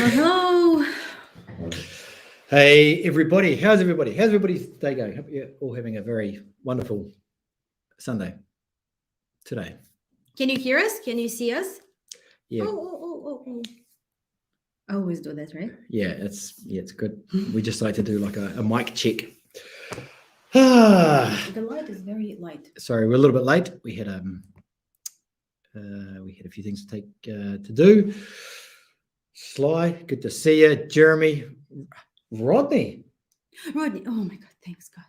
Hello. Hey everybody, how's everybody's day going? Hope you're all having a very wonderful Sunday today. Can you hear us? Can you see us? Yeah. Oh. I always do that, right? Yeah, it's good. We just like to do like a mic check. The light is very light. Sorry, we're a little bit late. We had a few things to do. Sly, good to see you. Jeremy, Rodney. Oh my God! Thanks God.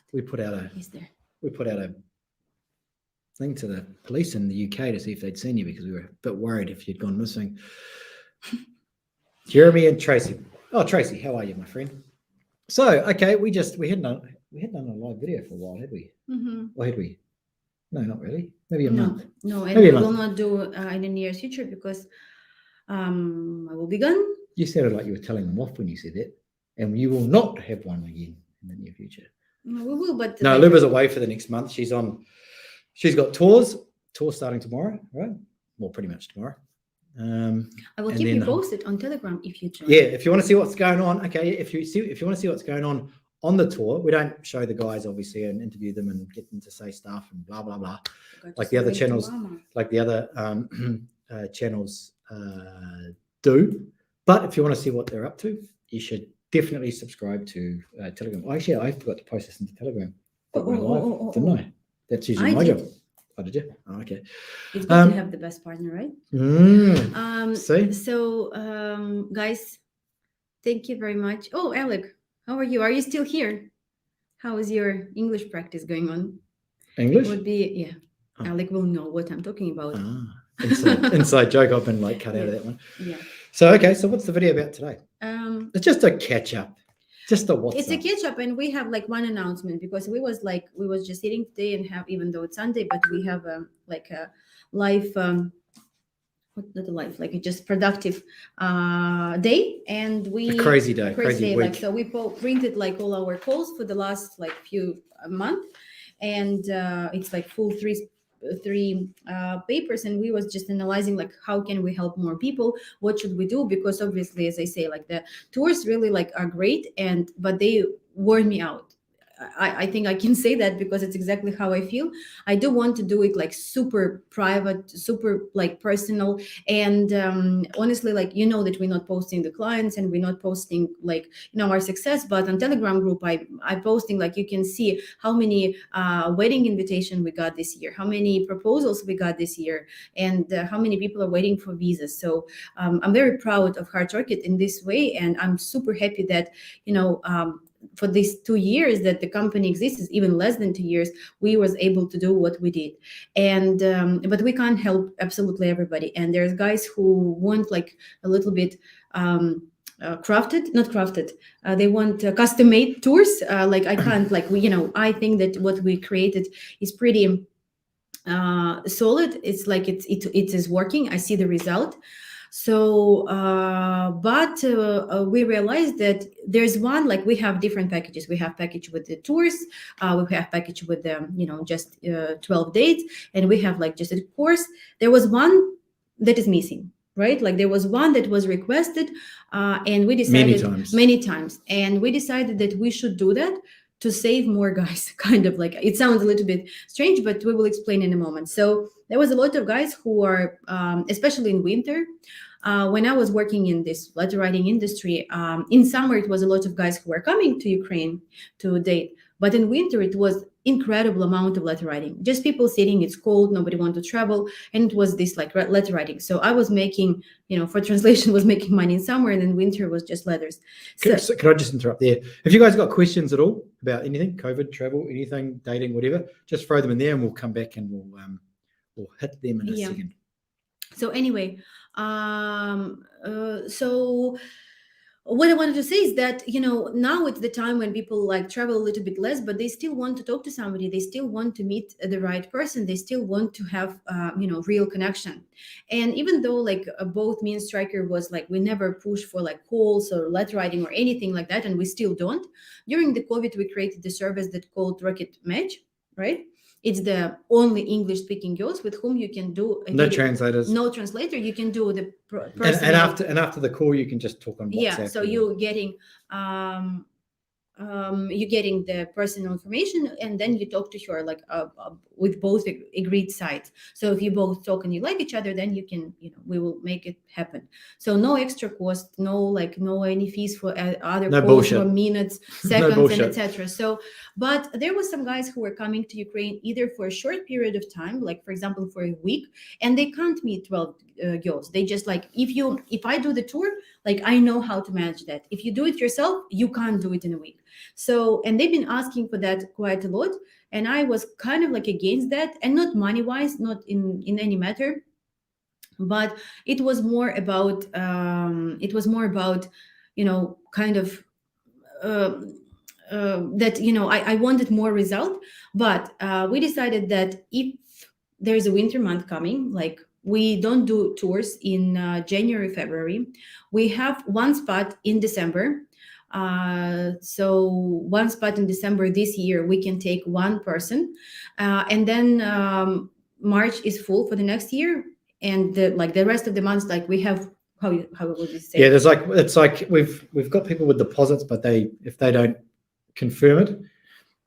He's there. We put out a thing to the police in the UK to see if they'd seen you because we were a bit worried if you'd gone missing. Jeremy and Tracy. Oh, Tracy, how are you, my friend? So, okay, we hadn't done a live video for a while, had we? Mm-hmm. Or had we? No, not really. Maybe a month. No, and we will not do in the near future because I will be gone. You sounded like you were telling them off when you said that, and you will not have one again in the near future. No, we will, but no, Luba's away for the next month. She's got tours starting tomorrow, right? Well, pretty much tomorrow. I will keep you posted on Telegram if you join. Yeah, if you want to see what's going on, okay. If you want to see what's going on the tour, we don't show the guys obviously and interview them and get them to say stuff and blah blah blah, like the other channels, channels do. But if you want to see what they're up to, you should definitely subscribe to Telegram. Actually, I forgot to post this into Telegram. Didn't I? That's usually my job. Oh, did you? Oh, okay. It's good to have the best partner, right? See? So, guys, thank you very much. Oh, Alec, how are you? Are you still here? How is your English practice going on? English? Would be, yeah. Oh. Alec will know what I'm talking about. Inside joke. I've been cut out of that one. Yeah. So, okay. So what's the video about today? It's just a catch up. Just a WhatsApp. It's a catch up, and we have like one announcement because we was just sitting today and have, even though it's Sunday, but we have a live not a life, like a just productive day, and a crazy day, crazy week. Like, so we printed like all our calls for the last like few month, and it's like full three papers, and we was just analyzing like how can we help more people, what should we do, because obviously, as I say, like the tours really like are great, but they wore me out. I think I can say that because it's exactly how I feel. I do want to do it like super private, super like personal, and honestly, like that we're not posting the clients and we're not posting like our success, but on Telegram group I posting, like you can see how many wedding invitation we got this year, how many proposals we got this year, and how many people are waiting for visas. So I'm very proud of Heart Rocket in this way, and I'm super happy that for these 2 years that the company exists, even less than 2 years, we was able to do what we did. And but we can't help absolutely everybody, and there's guys who want like a little bit they want custom made tours, like I can't, like I think that what we created is pretty solid. It's like it is working. I see the result. So, but we realized that there's one, like we have different packages. We have package with the tours, we have package with the, just 12 dates, and we have like just a course. There was one that is missing, right? Like there was one that was requested, and we decided many times, and we decided that we should do that to save more guys. Kind of like, it sounds a little bit strange, but we will explain in a moment. So there was a lot of guys who are, especially in winter, when I was working in this letter writing industry, in summer, it was a lot of guys who were coming to Ukraine to date. But in winter, it was incredible amount of letter writing. Just people sitting, it's cold, nobody wanted to travel. And it was this like letter writing. So I was making, for translation, was making money in summer, and in winter was just letters. Can I just interrupt there? If you guys got questions at all about anything, COVID, travel, anything, dating, whatever, just throw them in there and we'll come back and we'll hit them in a second. So anyway, so what I wanted to say is that, now it's the time when people like travel a little bit less, but they still want to talk to somebody. They still want to meet the right person. They still want to have, real connection. And even though like both me and Striker was like, we never push for like calls or letter writing or anything like that. And we still don't. During the COVID, we created the service that called Rocket Match, right? it's the only English speaking girls with whom you can do a No video, translators. no translator. You can do the And personal. after the call, you can just talk on WhatsApp. Yeah, so you're getting you're getting the personal information, and then you talk to her like with both agreed sides. So if you both talk and you like each other, then you can, we will make it happen. So no extra cost, no any fees for other No calls bullshit. for minutes, No seconds, and bullshit. etc. So, but there were some guys who were coming to Ukraine either for a short period of time, like for example for a week, and they can't meet 12 girls. They just like, if I do the tour, like I know how to manage that. If you do it yourself, you can't do it in a week. So, and they've been asking for that quite a lot, and I was kind of like against that, and not money wise, not in any matter, but it was more about kind of that I wanted more result. But we decided that if there's a winter month coming, like we don't do tours in January, February. We have one spot in December. So one spot in December this year, we can take one person, and then March is full for the next year, and the rest of the months, like we have how would you say? Yeah, it's like we've got people with deposits, but if they don't confirm it,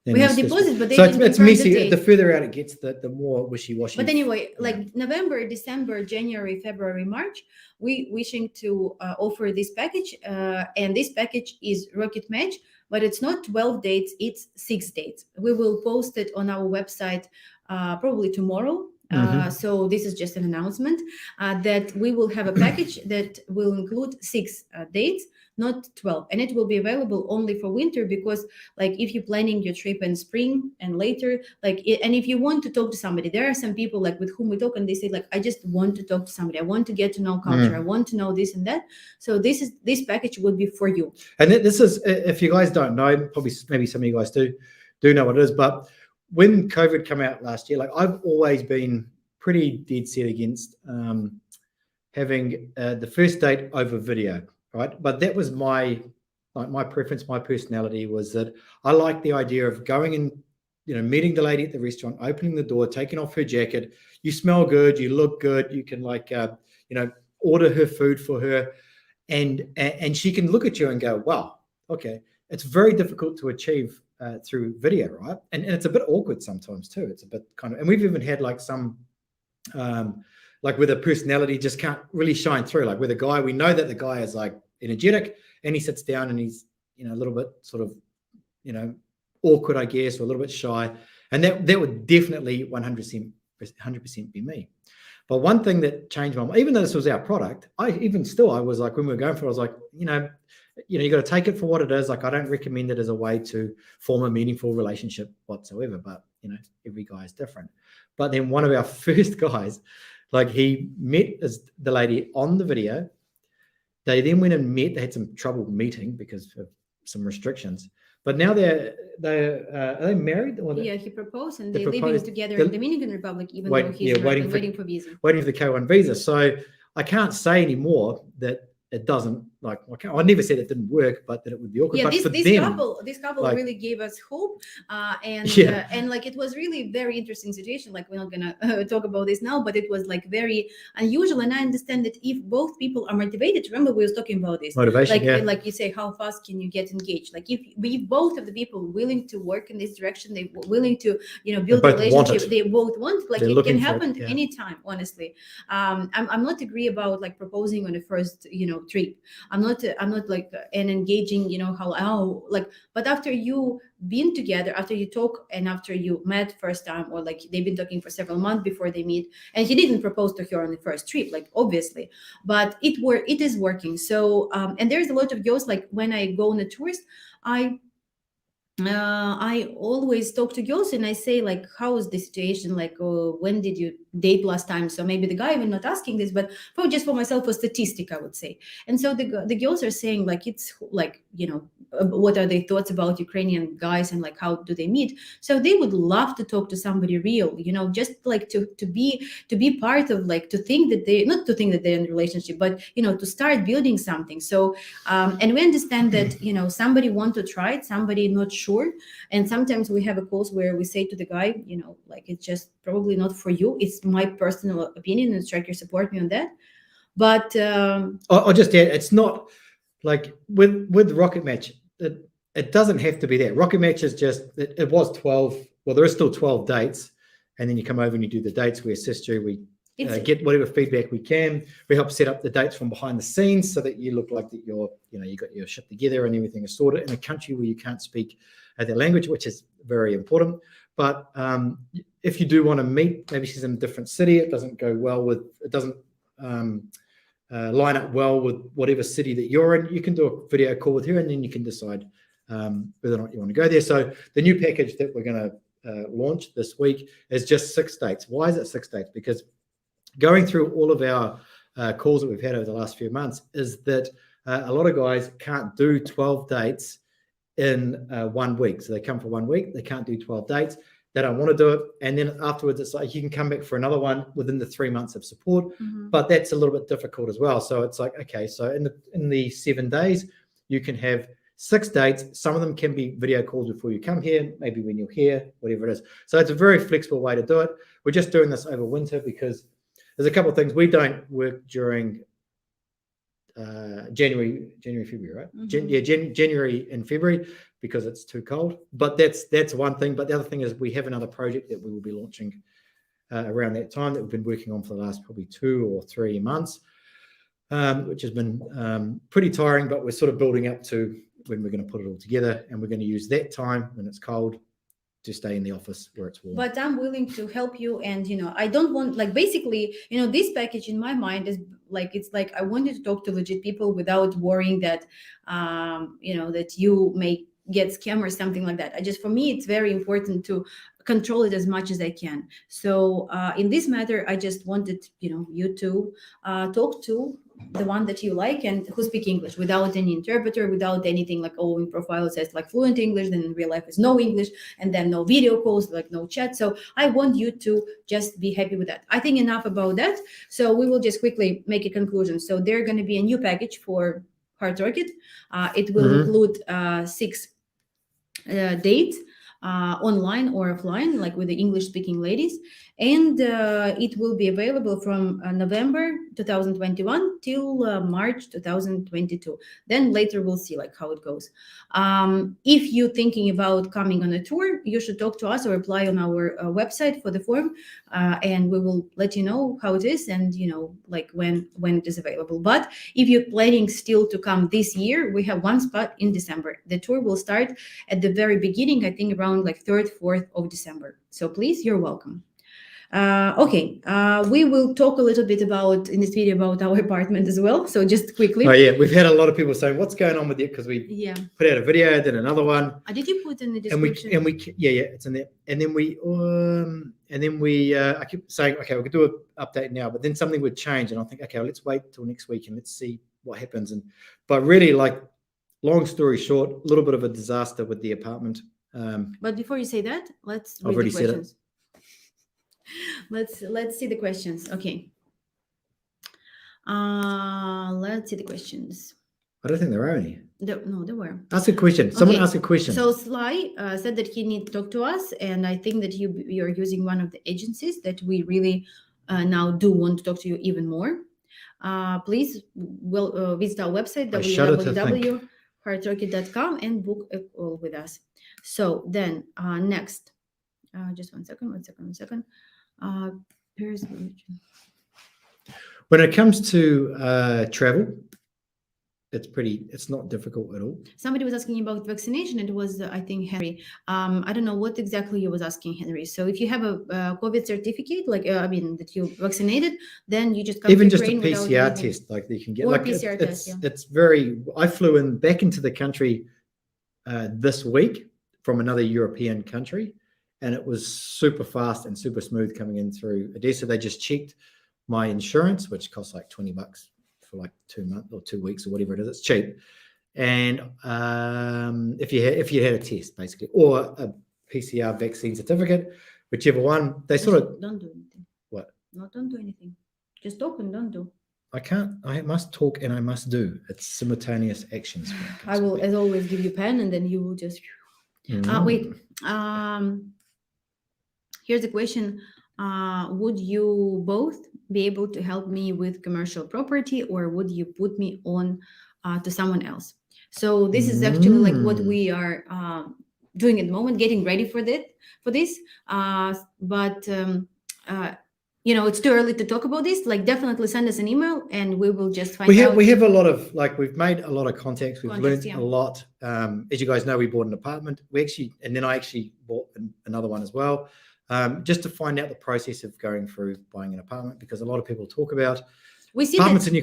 then we have deposits, but they so didn't it's confirm messy. The date. The further out it gets, the more wishy-washy. But anyway, like November, December, January, February, March, we wishing to offer this package, and this package is Rocket Match, but it's not 12 dates, it's 6 dates. We will post it on our website probably tomorrow. So this is just an announcement that we will have a package that will include 6 dates, not 12, and it will be available only for winter, because like if you're planning your trip in spring and later, and if you want to talk to somebody, there are some people like with whom we talk and they say like, I just want to talk to somebody, I want to get to know culture, I want to know this and that. So this package would be for you. And this is, if you guys don't know, probably maybe some of you guys do know what it is, but when COVID came out last year, like I've always been pretty dead set against having the first date over video, right? But that was my preference, my personality was that I like the idea of going and meeting the lady at the restaurant, opening the door, taking off her jacket. You smell good, you look good, you can order her food for her, and she can look at you and go, wow, okay. It's very difficult to achieve through video, right? And it's a bit awkward sometimes too. It's a bit and we've even had like some like where the personality just can't really shine through, like with a guy, we know that the guy is like energetic and he sits down and he's a little bit sort of awkward, I guess, or a little bit shy, and that would definitely 100% be me. But one thing that changed my mind, even though this was our product, I was like, when we were going for it, I was like, you got to take it for what it is. Like, I don't recommend it as a way to form a meaningful relationship whatsoever, but every guy is different. But then one of our first guys, like he met the lady on the video. They then went and met. They had some trouble meeting because of some restrictions. But now are they married? Yeah, he proposed, and they're living together in the Dominican Republic, even though he's waiting for visa. Waiting for the K1 visa. So I can't say anymore that it doesn't, like, I never said it didn't work, but that it would be awkward. Yeah, but this couple like, really gave us hope, and like it was really very interesting situation. Like, we're not gonna talk about this now, but it was like very unusual. And I understand that if both people are motivated, remember we was talking about this motivation, like you say, how fast can you get engaged? Like if both of the people willing to work in this direction, they willing to build a relationship, they both want, like it can happen anytime. Honestly, I'm not agree about like proposing on the first trip. I'm not like and engaging, but after you been together, after you talk, and after you met first time, or like they've been talking for several months before they meet, and he didn't propose to her on the first trip, like obviously, but it is working. So and there's a lot of girls, like when I go on a tourist, I always talk to girls and I say like, how is the situation? Like, when did you date last time? So maybe the guy even not asking this, but just for myself, a statistic, I would say. And so the girls are saying like, it's like, what are their thoughts about Ukrainian guys and like, how do they meet? So they would love to talk to somebody real, just like to be part of, like, to think that not to think that they're in a relationship, but, to start building something. So, and we understand that, somebody want to try it, somebody not sure. And sometimes we have a calls where we say to the guy, like, it's just probably not for you. It's my personal opinion, and Striker support me on that. But I'll just add, it's not like with Rocket Match, it doesn't have to be that. Rocket Match is just, it was 12, well, there is still 12 dates, and then you come over and you do the dates, we assist you, we get whatever feedback we can, we help set up the dates from behind the scenes so that you look like that you got your shit together and everything is sorted in a country where you can't speak their language, which is very important. But if you do want to meet, maybe she's in a different city, it doesn't line up well with whatever city that you're in, you can do a video call with her, and then you can decide whether or not you want to go there. So the new package that we're going to launch this week is just 6 dates. Why is it 6 dates? Because going through all of our calls that we've had over the last few months is that a lot of guys can't do 12 dates in 1 week. So they come for 1 week, they can't do 12 dates. They don't want to do it. And then afterwards, it's like you can come back for another one within the 3 months of support. Mm-hmm. But that's a little bit difficult as well. So it's like, okay, so in the 7 days, you can have 6 dates. Some of them can be video calls before you come here, maybe when you're here, whatever it is. So it's a very flexible way to do it. We're just doing this over winter because there's a couple of things. We don't work during January, February, right? Mm-hmm. January and February, because it's too cold. But that's one thing. But the other thing is we have another project that we will be launching around that time that we've been working on for the last probably 2 or 3 months, which has been pretty tiring, but we're sort of building up to when we're going to put it all together, and we're going to use that time when it's cold to stay in the office where it's warm. But I'm willing to help you, and I don't want, like, basically, this package in my mind is like, it's like I want you to talk to legit people without worrying that that you may get scammed or something like that. For me, it's very important to control it as much as I can. So in this matter, I just wanted you to talk to the one that you like and who speak English without any interpreter, without anything, like, oh, in profile it says like fluent English, then in real life is no English, and then no video calls, like no chat. So I want you to just be happy with that. I think enough about that. So we will just quickly make a conclusion. So there's going to be a new package for Hard Rocket. It will include 6 dates, online or offline, like with the English speaking ladies, and it will be available from November 2021 till March 2022. Then later we'll see like how it goes. If you're thinking about coming on a tour, you should talk to us or apply on our website for the form, and we will let you know how it is, and like when it is available. But if you're planning still to come this year, we have one spot in December. The tour will start at the very beginning, I think around like 3rd, 4th of December. So please, you're welcome. Okay, we will talk a little bit about in this video about our apartment as well. So just quickly. Oh yeah, we've had a lot of people saying, "What's going on with it?" Because we put out a video, then another one. Did you put in the description? And we it's in there. And then we I keep saying, okay, we could do an update now, but then something would change, and I think, okay, well, let's wait till next week and let's see what happens. But really, like, long story short, a little bit of a disaster with the apartment. But before you say that, let's read I've already the questions. Said it. Let's see the questions. Okay. Let's see the questions. I don't think there are any. No, there were. Ask a question. Someone ask a question. So Sly said that he needs to talk to us, and I think that you're using one of the agencies that we really now do want to talk to you even more. Please visit our website www.hardrocket.com and book a call with us. So then next, just one second. When it comes to travel, it's not difficult at all. Somebody was asking about vaccination. It was, I think, Henry. I don't know what exactly you was asking, Henry. So if you have a COVID certificate, like that you vaccinated, then you just come even to just a PCR test, like you can get. Or like PCR test. It's very. I flew back into the country this week from another European country, and it was super fast and super smooth coming in through Odessa. They just checked my insurance, which costs like $20 for like 2 months or 2 weeks or whatever it is. It's cheap. And if you had a test, basically, or a PCR vaccine certificate, whichever one, they sort of don't do anything. What? No, don't do anything. Just talk and don't do. I can't. I must talk and I must do. It's simultaneous actions. I will, as always, give you pen, and then you will just. Wait. Here's a question. Would you both be able to help me with commercial property, or would you put me on to someone else? So this is actually like what we are doing at the moment, getting ready for this. But it's too early to talk about this. Like, definitely send us an email, and we will just find out. We have a lot of, like, we've made a lot of contacts. We've learned Yeah. a lot. As you guys know, we bought an apartment. And then I actually bought another one as well, just to find out the process of going through buying an apartment, because a lot of people talk about We see apartments in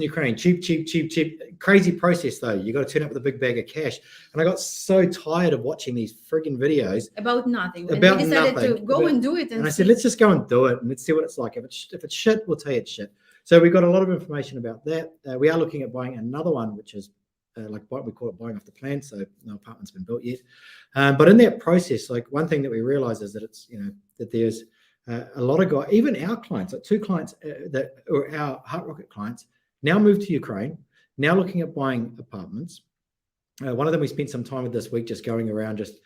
Ukraine, cheap. Crazy process though. You got to turn up with a big bag of cash. And I got so tired of watching these friggin' videos about nothing. And we decided to go and do it. And I said, let's just go and do it, and let's see what it's like. If it's shit, we'll tell you it's shit. So we got a lot of information about that. We are looking at buying another one, which is like what we call it, buying off the plan. So no apartment's been built yet. But in that process, like, one thing that we realize is that it's, that there's a lot of guys, even our clients, like 2 clients that are our Heart Rocket clients, now moved to Ukraine, now looking at buying apartments. One of them, we spent some time with this week, just going around, just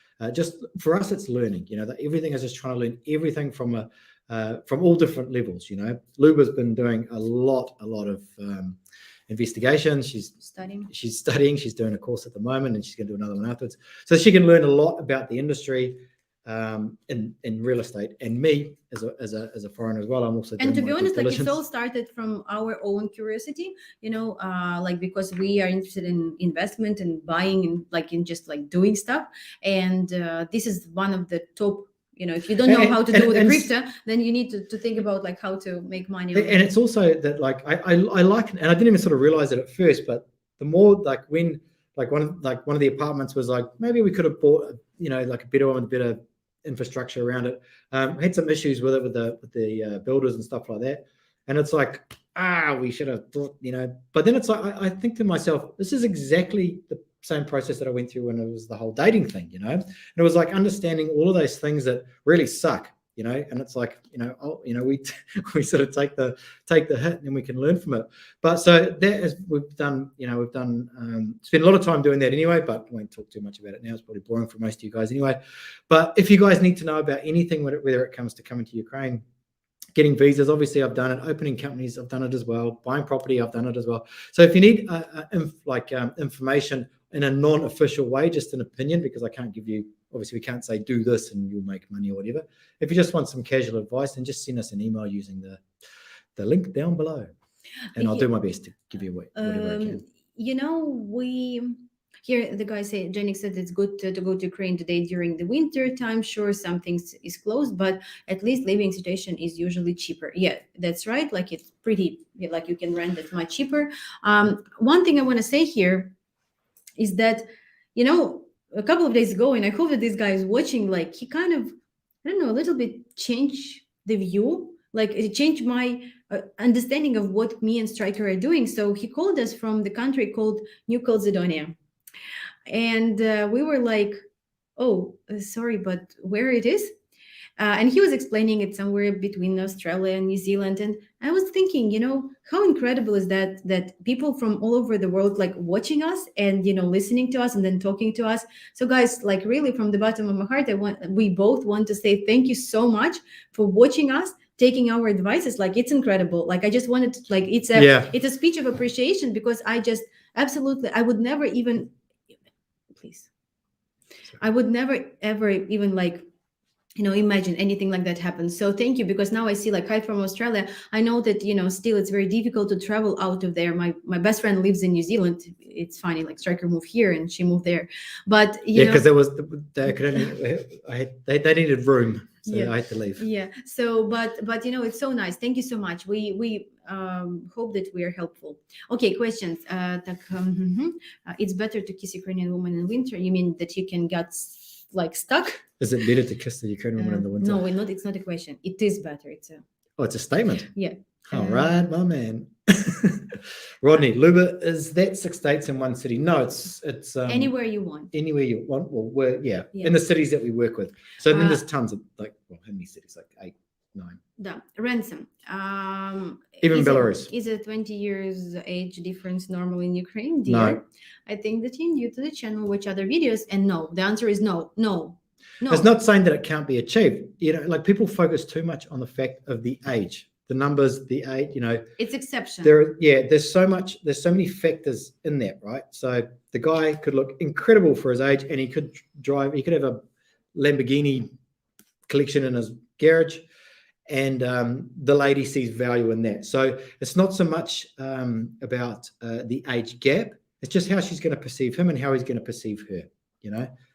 for us, it's learning. That everything is just trying to learn everything from all different levels. Luba's been doing a lot of investigation. She's studying. She's doing a course at the moment, and she's going to do another one afterwards, so she can learn a lot about the industry in real estate. And me as a foreigner as well, I'm also doing, and to be honest, like, it's all started from our own curiosity, like, because we are interested in investment and buying and in just like doing stuff. And this is one of the top, if you don't know how to do the crypto, then you need to think about like how to make money. And it's also that, like, I like, and I didn't even sort of realize it at first, but the more, like, when one of the apartments was like, maybe we could have bought like a better one with better infrastructure around it. Had some issues with it with the builders and stuff like that, and it's like, we should have thought, but then it's like, I think to myself, this is exactly the same process that I went through when it was the whole dating thing, and it was like understanding all of those things that really suck, and it's like, we sort of take the hit, and then we can learn from it. But so that is, we've done spent a lot of time doing that anyway, but I won't talk too much about it now. It's probably boring for most of you guys anyway. But if you guys need to know about anything, whether it comes to coming to Ukraine, getting visas, obviously I've done it. Opening companies, I've done it as well. Buying property, I've done it as well. So if you need information in a non-official way, just an opinion, because I can't give you, obviously we can't say do this and you'll make money or whatever. If you just want some casual advice, then just send us an email using the link down below, and I'll do my best to give you whatever I can. Here the guy said, Jenny said it's good to go to Ukraine today during the winter time. Sure, some things is closed, but at least living situation is usually cheaper. Yeah, that's right. Like, it's pretty, like, you can rent it much cheaper. One thing I want to say here is that, a couple of days ago, and I hope that this guy is watching, like, he kind of, I don't know, a little bit changed the view. Like, it changed my understanding of what me and Striker are doing. So he called us from the country called New Caledonia. And we were like, oh, sorry, but where it is? And he was explaining it somewhere between Australia and New Zealand. And I was thinking, how incredible is that people from all over the world, like, watching us and, listening to us and then talking to us. So guys, like, really from the bottom of my heart, we both want to say thank you so much for watching us, taking our advices. Like, it's incredible. Like, I just wanted to, like, it's a speech of appreciation, because I would never even, please, I would never ever even, like, imagine anything like that happens. So thank you, because now I see, like, hi from Australia. I know that, still it's very difficult to travel out of there. My best friend lives in New Zealand. It's funny, like, Striker moved here and she moved there. But because there was they needed room. So I had to leave. Yeah. So, but it's so nice. Thank you so much. We hope that we are helpful. Okay, questions. It's better to kiss Ukrainian woman in winter. You mean that you can get like stuck? Is it better to kiss the Ukrainian woman in the winter? No, it's not a question. It is better. It's a statement. Yeah. All right, my man. Rodney, Luba, is that 6 states in one city? No, it's anywhere you want. Anywhere you want. Well, in the cities that we work with. So then there's tons of, like, how many cities? Like 8, No. Да. Ransom. Even Is Belarus. Is a 20 years age difference normal in Ukraine? No. Dear, I think that you new to the channel, watch other videos, and no. The answer is no. No. No. It's not saying that it can't be achieved. Like people focus too much on the fact of the age, the numbers, the age. It's exception. There's so many factors in that, right? So the guy could look incredible for his age, and he could have a Lamborghini collection in his garage, and the lady sees value in that. So it's not so much about the age gap. It's just how she's going to perceive him and how he's going to perceive her.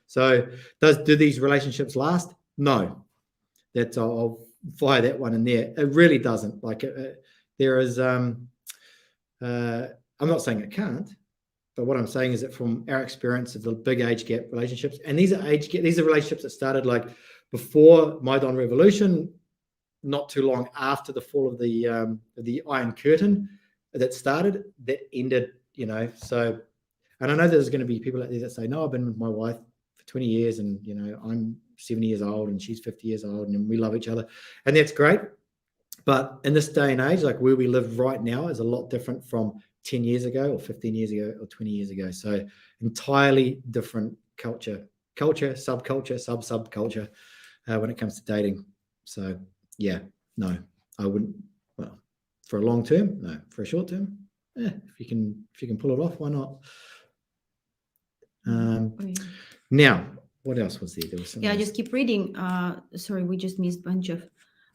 So do these relationships last? No. I'll fire that one in there. It really doesn't. Like there is. I'm not saying it can't, but what I'm saying is that from our experience of the big age gap relationships, and these are relationships that started like before Maidan Revolution, not too long after the fall of the Iron Curtain, that ended. So, and I know there's going to be people out there that say, no, I've been with my wife for 20 years and, I'm 70 years old and she's 50 years old and we love each other. And that's great. But in this day and age, like where we live right now is a lot different from 10 years ago or 15 years ago or 20 years ago. So entirely different culture, subculture, subculture when it comes to dating. So yeah, no, I wouldn't. Well, for a long term, no. For a short term, if you can pull it off, why not? Now, what else was there? There was something else. Just keep reading. Sorry, we just missed a bunch of.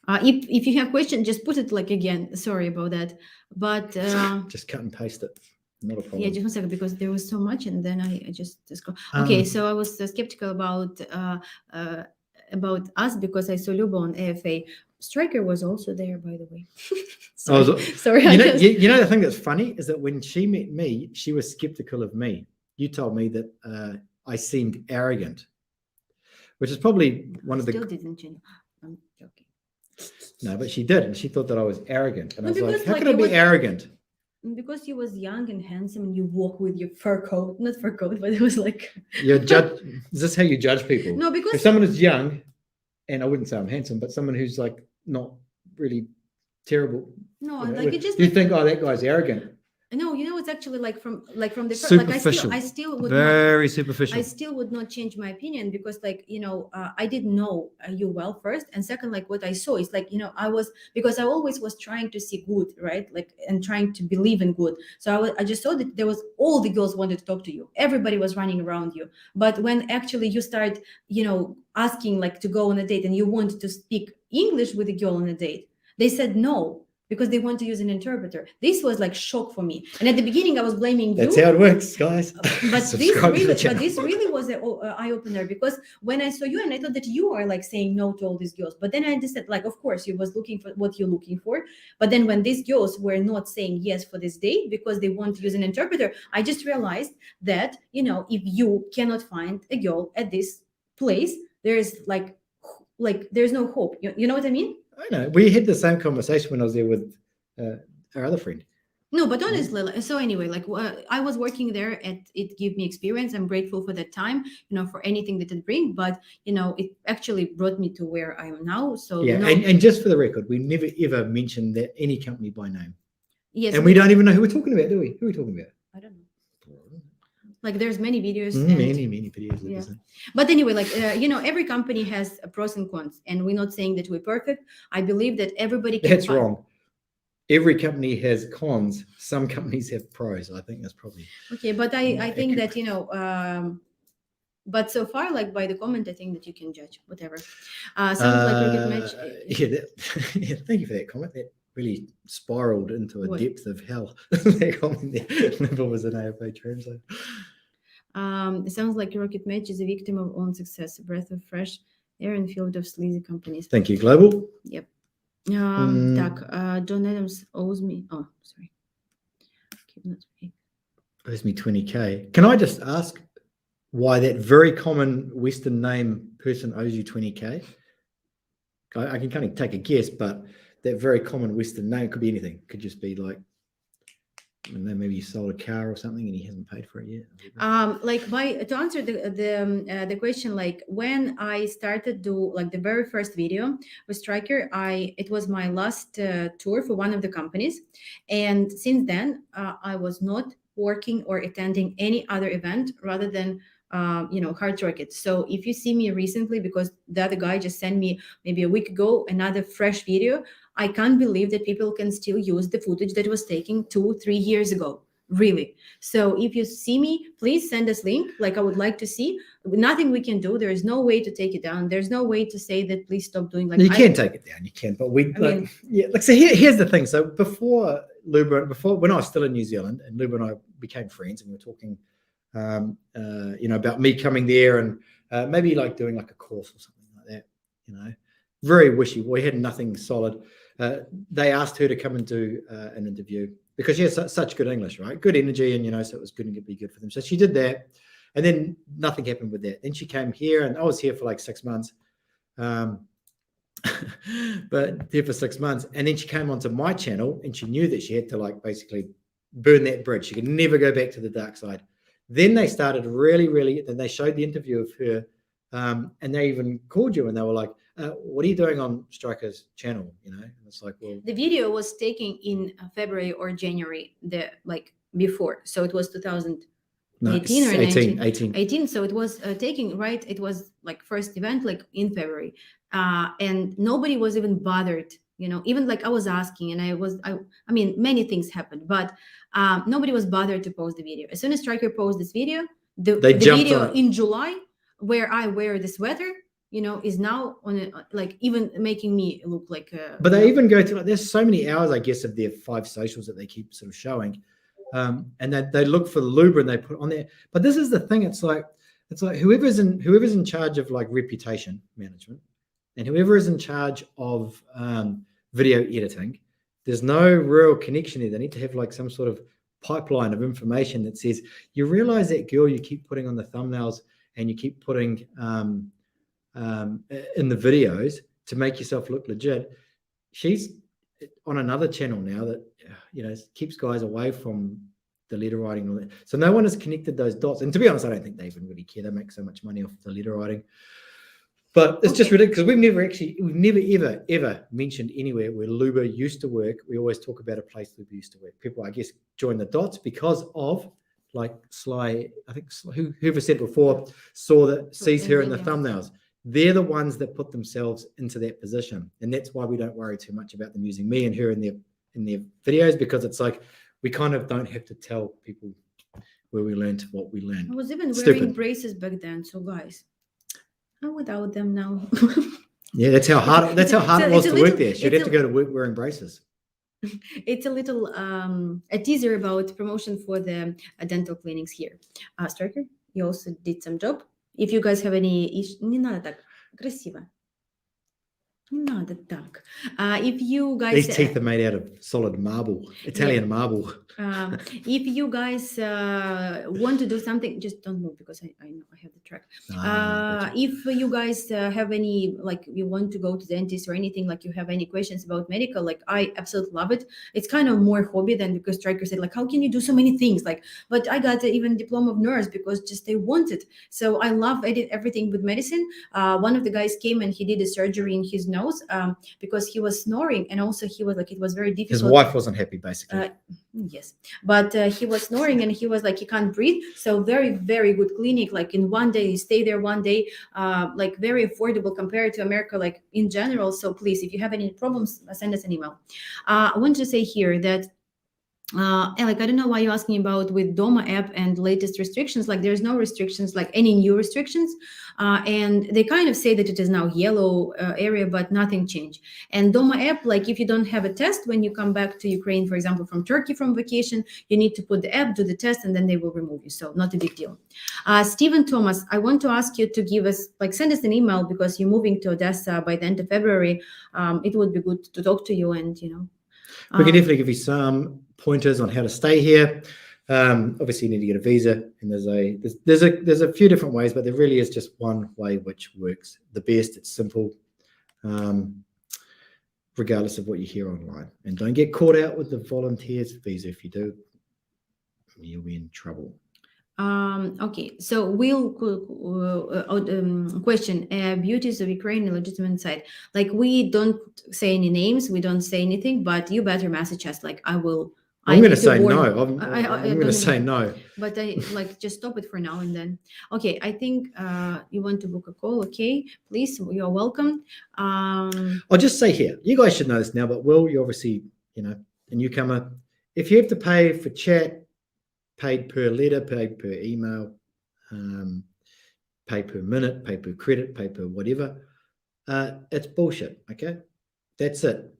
If you have questions, just put it like again. Sorry about that, but just cut and paste it. Not a problem. Yeah, just 1 second because there was so much, and then I just go. Okay, so I was skeptical about us because I saw Lubo on AFA. Striker was also there, by the way. Sorry. The thing that's funny is that when she met me, she was skeptical of me. You told me that I seemed arrogant, which is probably one of the. Still didn't change. I'm joking. No, but she did, and she thought that I was arrogant, and No, I was like, because, "How like, can I be arrogant?" Because he was young and handsome, and you walk with your fur coat, not fur coat, but it was like. You're judge. Is this how you judge people? No, because if someone is young, and I wouldn't say I'm handsome, but someone who's like not really terrible. No, like it just. You think, oh, that guy's arrogant. No, it's actually like from the superficial. Like I still would very superficial. I still would not change my opinion because I didn't know you well first, and second, like what I saw is like I always was trying to see good, right? Like and trying to believe in good. So I just saw that there was all the girls wanted to talk to you. Everybody was running around you, but when actually you start asking like to go on a date and you want to speak English with a girl on a date, they said no. Because they want to use an interpreter. This was like shock for me. And at the beginning, I was blaming you. That's how it works, guys. But this really was an eye opener because when I saw you, and I thought that you are like saying no to all these girls. But then I understood, like, of course, you was looking for what you're looking for. But then when these girls were not saying yes for this date because they want to use an interpreter, I just realized that if you cannot find a girl at this place, there's like there's no hope. You know what I mean? I know. We had the same conversation when I was there with our other friend. No, but honestly, so anyway, like I was working there and it gave me experience. I'm grateful for that time, for anything that it brings. But, it actually brought me to where I am now. So yeah, and just for the record, we never ever mentioned that any company by name. Yes. And we don't even know who we're talking about, do we? Who are we talking about? I don't know. Like there's many videos. Many videos. Yeah. But anyway, like, every company has pros and cons, and we're not saying that we're perfect. I believe that everybody can. That's wrong. Every company has cons. Some companies have pros. I think that's probably. Okay, but I think that, but so far, like by the comment, I think that you can judge whatever. Sounds like Rocket Match. Yeah, thank you for that comment. That really spiraled into a depth of hell. That comment there never was an AFA translate. It sounds like Rocket Match is a victim of own success, a breath of fresh air in field of sleazy companies. Thank you, Global. Yep. John Adams owes me. Oh, sorry. Owes me 20K. Can I just ask why that very common Western name person owes you 20K? I can kind of take a guess, but that very common Western name could be anything. Could just be like and then maybe he sold a car or something and he hasn't paid for it yet. Like by to answer the question, like when I started do like the very first video with Striker, it was my last tour for one of the companies, and since then I was not working or attending any other event rather than hard rocket. So if you see me recently, because the other guy just sent me maybe a week ago another fresh video, I can't believe that people can still use the footage that was taken 2-3 years ago, really. So if you see me, please send us link. Like I would like to see. Nothing we can do. There is no way to take it down. There's no way to say that please stop doing. Like you can take it down, you can, but so here's the thing. So before Luba, when I was still in New Zealand and Luba and I became friends, and we were talking, about me coming there and maybe like doing like a course or something like that. Very wishy. We had nothing solid. They asked her to come and do an interview because she has such good English, right? Good energy, and so it was going to be good for them. So she did that, and then nothing happened with that. Then she came here, and I was here for like 6 months, but here for 6 months, and then she came onto my channel, and she knew that she had to like basically burn that bridge. She could never go back to the dark side. Then they started then they showed the interview of her, and they even called you, and they were like, what are you doing on Striker's channel? And it's like, well, the video was taken in February or January, before. So it was 2018 or 18. So it was taking, right? It was like first event, like in February. And nobody was even bothered, even like I was asking, and I mean, many things happened, but nobody was bothered to post the video. As soon as Striker posted this video, the video in July where I wear the sweater, is now on it, like even making me look like but they even go to there's so many hours, I guess, of their 5 socials that they keep sort of showing, and they look for the Luba and they put on there. But this is the thing, it's like whoever's in charge of like reputation management and whoever is in charge of video editing, there's no real connection there. They need to have like some sort of pipeline of information that says, you realize that girl you keep putting on the thumbnails and you keep putting in the videos to make yourself look legit. She's on another channel now that keeps guys away from the letter writing and all that. So no one has connected those dots. And to be honest, I don't think they even really care. They make so much money off the letter writing. But it's just ridiculous because we've never ever mentioned anywhere where Luba used to work. We always talk about a place Luba used to work. People, I guess, join the dots because of like Sly. I think whoever said before sees her in the thumbnails. They're the ones that put themselves into that position, and that's why we don't worry too much about them using me and her in their videos, because it's like we kind of don't have to tell people where we learned what we learned. I was even wearing braces back then, so guys, I'm without them now. Yeah, that's how hard it was to work there. She'd have to go to work wearing braces. It's a little a teaser about promotion for the dental clinics here. Striker, you also did some job. If you guys have any issues, не надо так красиво. Не надо так. If you guys, these teeth are made out of solid marble, Italian marble. If you guys want to do something, just don't move because I know I have the track. If you guys have any, like you want to go to the dentist or anything, like you have any questions about medical, like I absolutely love it. It's kind of more hobby than because Striker said, like, how can you do so many things? Like, but I got even diploma of nurse because just they wanted. So I love everything with medicine. One of the guys came and he did a surgery in his nose because he was snoring, and also he was like, it was very difficult. His wife wasn't happy, basically. Yes, but he was snoring and he was like, he can't breathe. So very, very good clinic. Like in one day, you stay there one day, like very affordable compared to America, like in general. So please, if you have any problems, send us an email. I want to say here that Alec, I don't know why you're asking about with Doma app and latest restrictions. Like there's no restrictions, like any new restrictions. And they kind of say that it is now yellow area, but nothing changed. And Doma app, like if you don't have a test when you come back to Ukraine, for example, from Turkey from vacation, you need to put the app, do the test, and then they will remove you. So not a big deal. Stephen Thomas, I want to ask you to give us, like send us an email because you're moving to Odessa by the end of February. It would be good to talk to you and, you know. We can definitely give you some pointers on how to stay here. Obviously, you need to get a visa, and there's a few different ways, but there really is just one way which works the best. It's simple, regardless of what you hear online. And don't get caught out with the volunteers visa. If you do, you'll be in trouble. Okay, so we'll question beauties of Ukraine legitimate site. Like we don't say any names, we don't say anything, but you better message us. Like I will. I'm going to need say warn- no. I'm I going don't to say even- no. But I like just stop it for now and then. Okay, I think you want to book a call. Okay, please, you're welcome. I'll just say here, you guys should know this now, but Will, you obviously, a newcomer. If you have to pay for chat, paid per letter, paid per email, pay per minute, pay per credit, pay per whatever, it's bullshit. Okay, that's it.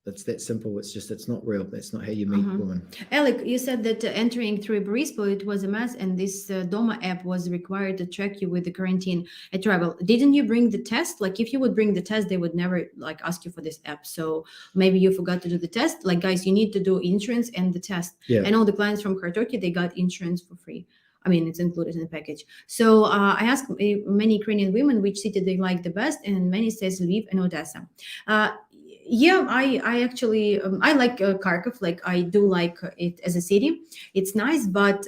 It's that simple. It's not real. That's not how you meet women. Alec, you said that entering through Brisbane, it was a mess, and this Doma app was required to track you with the quarantine at travel. Didn't you bring the test? Like, if you would bring the test, they would never like ask you for this app. So maybe you forgot to do the test. Like, guys, you need to do insurance and the test. Yeah. And all the clients from Turkey, they got insurance for free. I mean, it's included in the package. So I asked many Ukrainian women which city they like the best, and many says Lviv and Odessa. Yeah, I actually I like Kharkov. Like I do like it as a city. It's nice, but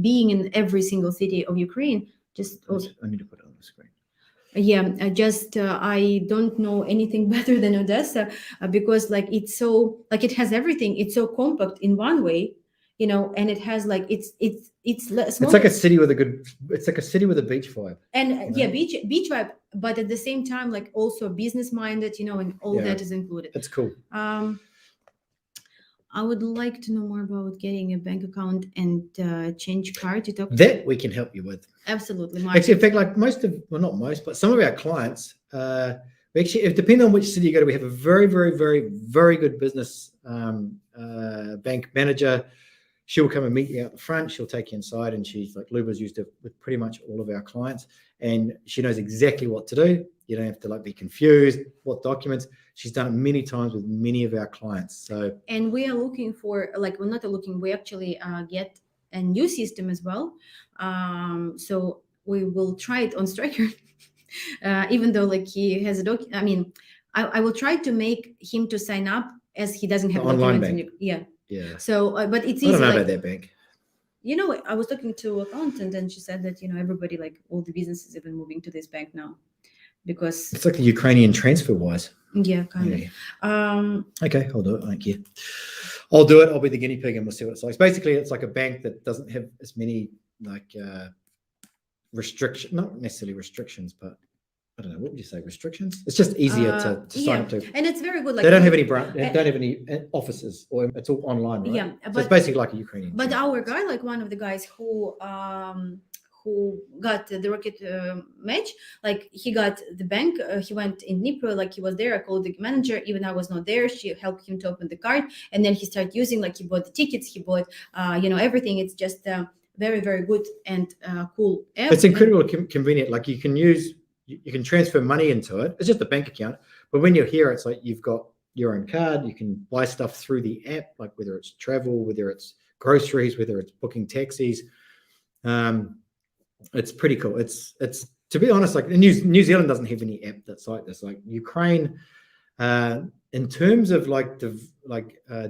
being in every single city of Ukraine, just I need to put it on the screen. Yeah, I don't know anything better than Odessa because like it's so like it has everything. It's so compact in one way, and it has like it's It's like a city with a good. It's like a city with a beach vibe. And beach vibe, but at the same time, like also business minded, and all that is included. That's cool. I would like to know more about getting a bank account and change card. That we can help you with. Absolutely. Actually, in fact, like not most, but some of our clients, we actually, depending on which city you go to, we have a very, very, very, very good business bank manager. She'll come and meet you out the front. She'll take you inside, and she's like Luba's used it with pretty much all of our clients, and she knows exactly what to do. You don't have to like be confused. What documents? She's done it many times with many of our clients. So, and we are looking for we're not looking. We actually get a new system as well. So we will try it on Striker, even though like he has a doc. I mean, I will try to make him to sign up as he doesn't have online documents. bank. Yeah. So, but it's easy. I don't know about that bank. I was talking to an accountant, and she said that everybody, like all the businesses, have been moving to this bank now, because it's like the Ukrainian TransferWise. Yeah, kind of. Okay, I'll do it. Thank you. I'll do it. I'll be the guinea pig, and we'll see what it's like. Basically, it's like a bank that doesn't have as many like restrictions, not necessarily restrictions, but I don't know, what would you say? Restrictions? It's just easier to sign up to. And it's very good. Like they don't have any they don't have any offices, or it's all online, right? Yeah, so it's basically like a Ukrainian. But our guy, like one of the guys who got the rocket match, like he got the bank. He went in Dnipro, like he was there. I called the manager, even I was not there. She helped him to open the card, and then he started using. Like he bought the tickets, he bought everything. It's just very, very good and cool app. It's incredibly convenient. Like you can transfer money into it. It's just a bank account. But when you're here, it's like you've got your own card. You can buy stuff through the app, like whether it's travel, whether it's groceries, whether it's booking taxis. It's pretty cool. It's to be honest, like New Zealand doesn't have any app that's like this. Like Ukraine, in terms of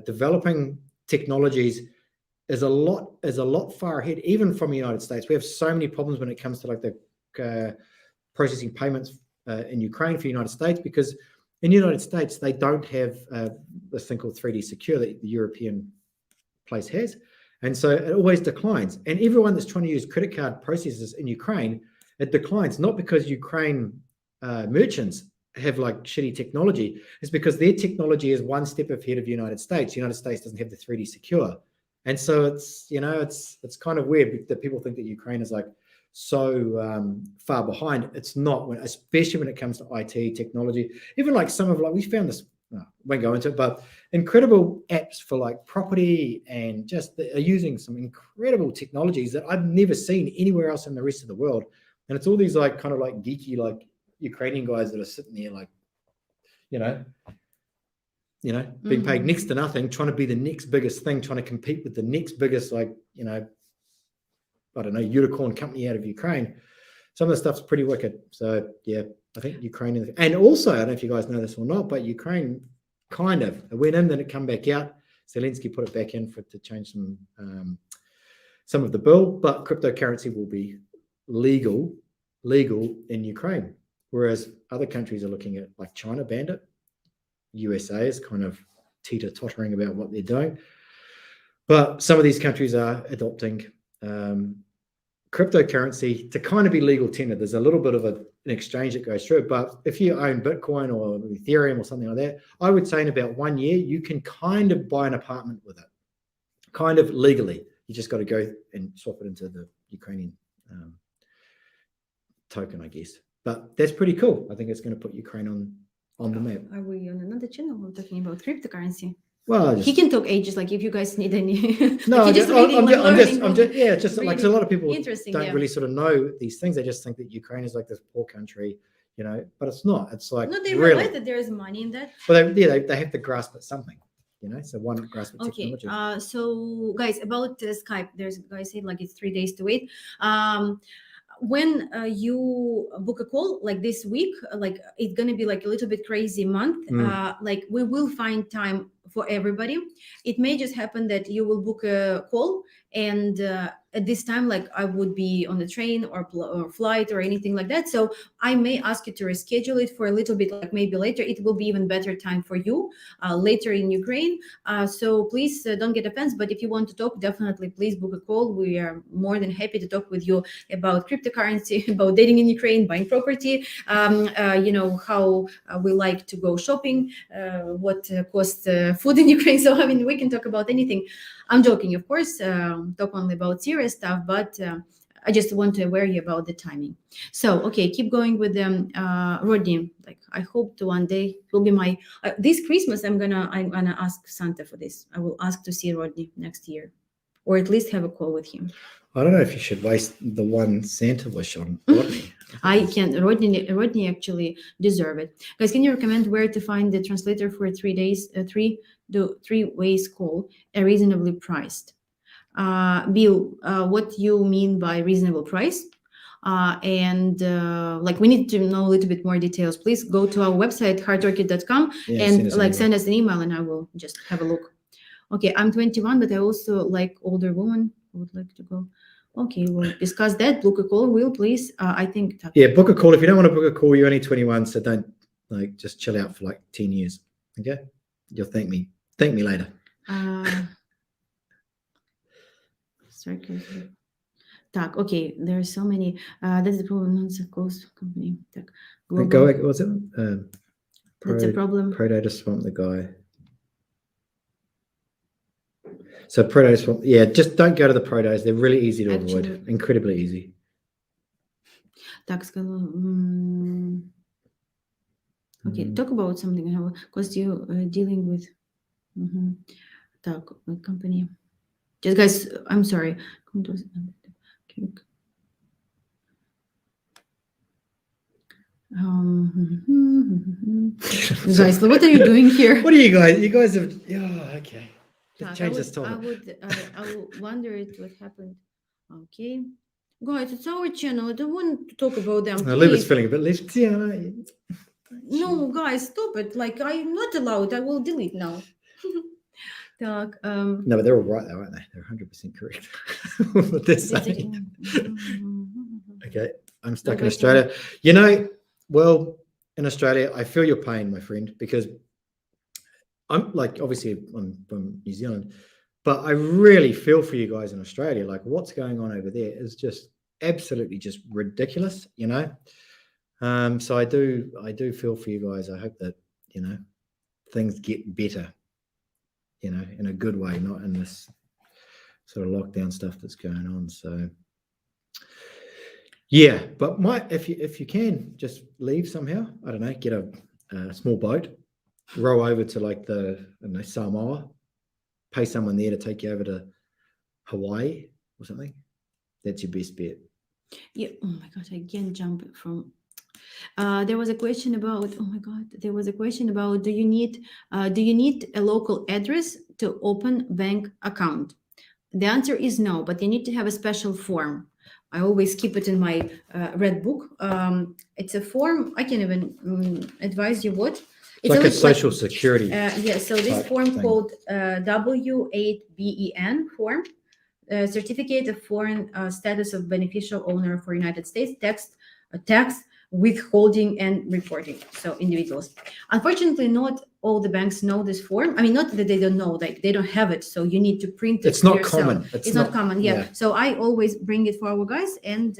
developing technologies, is a lot far ahead, even from the United States. We have so many problems when it comes to like the processing payments in Ukraine for the United States, because in the United States they don't have this thing called 3D Secure that the European place has, and so it always declines. And everyone that's trying to use credit card processors in Ukraine, it declines not because Ukraine merchants have like shitty technology. It's because their technology is one step ahead of the United States. The United States doesn't have the 3D Secure, and so it's it's kind of weird that people think that Ukraine is like so far behind. It's not, especially when it comes to IT technology. Even like some of we found this, I won't go into it, but incredible apps for like property, and just are using some incredible technologies that I've never seen anywhere else in the rest of the world. And it's all these like kind of like geeky like Ukrainian guys that are sitting there like being paid next to nothing, trying to be the next biggest thing, trying to compete with the next biggest I don't know, unicorn company out of Ukraine. Some of the stuff's pretty wicked. So yeah, I think Ukraine, and also I don't know if you guys know this or not, but Ukraine kind of went in, then it come back out. Zelensky put it back in to change some of the bill, but cryptocurrency will be legal in Ukraine, whereas other countries are looking at, like China banned it. USA is kind of teeter-tottering about what they're doing. But some of these countries are adopting cryptocurrency to kind of be legal tender. There's a little bit of an exchange that goes through. But if you own Bitcoin or Ethereum or something like that, I would say in about 1 year, you can kind of buy an apartment with it, kind of legally. You just got to go and swap it into the Ukrainian token, I guess. But that's pretty cool. I think it's going to put Ukraine on the map. Are we on another channel? We're talking about cryptocurrency. Well, He can talk ages, like if you guys need any. No, like just like so a lot of people interesting, don't really sort of know these things. They just think that Ukraine is like this poor country, but it's not. It's like no, they really, realize that there is money in that. Well, they have to grasp at something, So one grasp at Okay. technology. So guys, about Skype, there's a guy said like it's 3 days to wait. When you book a call like this week, like it's gonna be like a little bit crazy month. Like we will find time for everybody. It may just happen that you will book a call and at this time, like I would be on the train or flight or anything like that. So I may ask you to reschedule it for a little bit, like maybe later. It will be even better time for you later in Ukraine. So please don't get offense. But if you want to talk, definitely please book a call. We are more than happy to talk with you about cryptocurrency, about dating in Ukraine, buying property, how we like to go shopping, what costs food in Ukraine. So, I mean, we can talk about anything. I'm joking, of course, talk only about serious stuff, but I just want to aware you about the timing. So, okay, keep going with Rodney. Like, I hope to one day will be my this Christmas. I'm gonna ask Santa for this. I will ask to see Rodney next year, or at least have a call with him. I don't know if you should waste the one Santa wish on Rodney. I can. Rodney actually deserve it. Guys, can you recommend where to find the translator for 3 days, three ways call, reasonably priced? Bill, what you mean by reasonable price? Like we need to know a little bit more details. Please go to our website hardorchid.com and send us an email and I will just have a look. Okay, I'm 21, but I also like older women. I would like to go. Okay, we'll discuss that. Book a call, Will, please. I think. Book a call. If you don't want to book a call, you're only 21, so don't just chill out for like 10 years. Okay, you'll thank me. Thank me later. Okay, there are so many. That's the problem. Not the cost company. Go. What's it? That's a problem. Pro data swamp the guy. So pro days, just don't go to the pro days. They're really easy to avoid. Incredibly easy. Okay, talk about something because you dealing with company. Just guys, I'm sorry. Guys, what are you doing here? What are you guys? You guys have. Okay. Change this topic. I would wonder what happened. Okay, guys, it's our channel. I don't want to talk about them. Liv is feeling a bit left. No, guys, stop it. Like I'm not allowed. I will delete now. No, but they're all right though, aren't they? They're 100% correct. What they're saying. Okay, I'm stuck in Australia. Well, in Australia, I feel your pain, my friend, because I'm obviously I'm from New Zealand, but I really feel for you guys in Australia. Like what's going on over there is just absolutely just ridiculous, So I do feel for you guys. I hope that, things get better, in a good way, not in this sort of lockdown stuff that's going on. So yeah, but if you can just leave somehow, I don't know, get a small boat, row over to like Samoa, pay someone there to take you over to Hawaii or something. That's your best bet. Yeah. Oh my God, I can't jump from. There was a question about. Oh my God, there was a question about. Do you need a local address to open bank account? The answer is no, but you need to have a special form. I always keep it in my red book. It's a form. I can even advise you what. It's like a social security. So this type form thing. called W8BEN form, Certificate of Foreign Status of Beneficial Owner for United States, tax withholding and reporting. So individuals. Unfortunately, not all the banks know this form. I mean, not that they don't know, like they don't have it. So you need to print it. It's not yourself. common. It's not common. Yeah. So I always bring it for our guys, and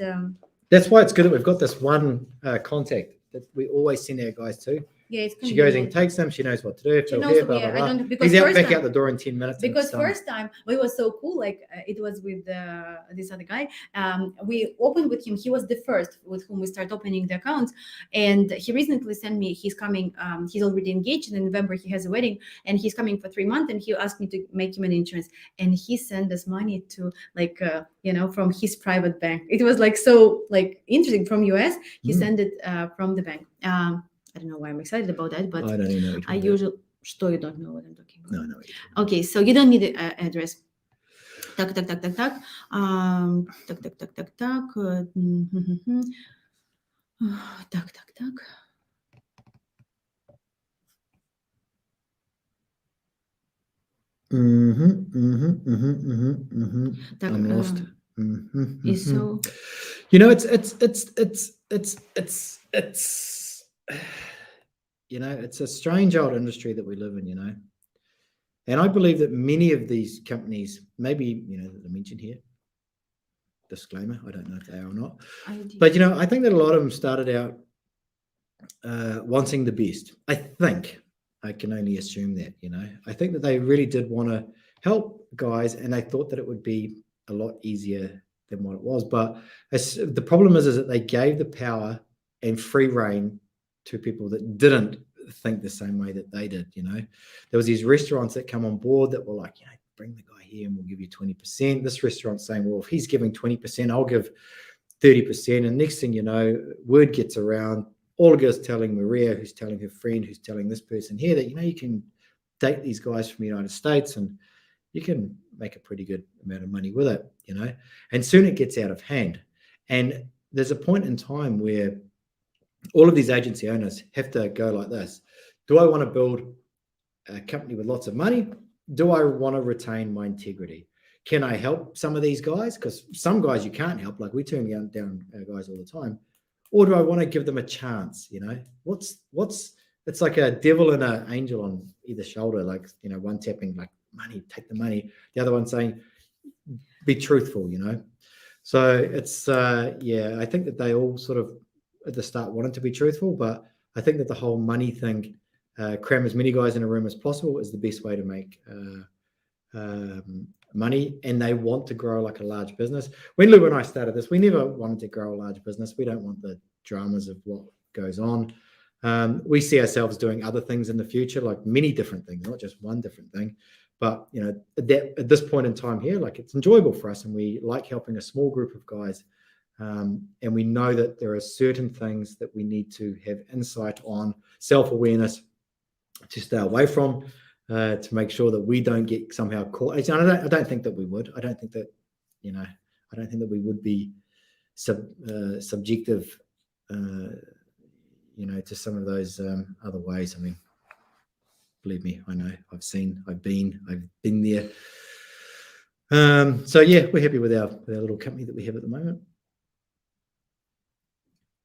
that's why it's good that we've got this one contact that we always send our guys to. Yeah, it's she goes and takes them. She knows what to do. If she they're knows, here, blah, yeah, blah, I blah. don't, because He's out first back time, out the door in 10 minutes. Because first time it was so cool. Like it was with this other guy. We opened with him. He was the first with whom we start opening the accounts, and he recently sent me. He's coming. He's already engaged, and in November he has a wedding, and he's coming for 3 months. And he asked me to make him an insurance, and he sent us money to like from his private bank. It was like so like interesting from US. He sent it from the bank. I don't know why I'm excited about that, but I don't even know what I usually you don't know what I'm talking about. No. Okay, so you don't need the address. Так. Так. I'm lost. So you know, it's you know, it's a strange old industry that we live in, you know. And I believe that many of these companies, maybe, you know, that I mentioned here, disclaimer, I don't know if they are or not, but, you know, I think that a lot of them started out wanting the best. I think, I can only assume that, you know, I think that they really did want to help guys, and they thought that it would be a lot easier than what it was. But the problem is that they gave the power and free reign to people that didn't think the same way that they did. You know, there was these restaurants that come on board that were like, you know, bring the guy here and we'll give you 20%. This restaurant's saying, well, if he's giving 20%, I'll give 30%. And next thing you know, word gets around. Olga's telling Maria, who's telling her friend, who's telling this person here that, you know, you can date these guys from the United States and you can make a pretty good amount of money with it, you know. And soon it gets out of hand. And there's a point in time where all of these agency owners have to go like this. Do I want to build a company with lots of money? Do I want to retain my integrity? Can I help some of these guys? Because some guys you can't help, like we turn down our guys all the time. Or do I want to give them a chance? You know, it's like a devil and an angel on either shoulder, like, you know, one tapping like money, take the money. The other one saying, be truthful, you know? So it's, yeah, I think that they all sort of at the start wanted to be truthful, but I think that the whole money thing, cram as many guys in a room as possible is the best way to make money. And they want to grow like a large business. When Lou and I started this, we never wanted to grow a large business. We don't want the dramas of what goes on. We see ourselves doing other things in the future, like many different things, not just one different thing. But, you know, at this point in time here, like it's enjoyable for us and we like helping a small group of guys. And we know that there are certain things that we need to have insight on, self-awareness to stay away from, to make sure that we don't get somehow caught. I don't think that we would. I don't think that, you know, I don't think that we would be subjective, you know, to some of those other ways. I mean, believe me, I know, I've been there. So yeah, we're happy with our little company that we have at the moment.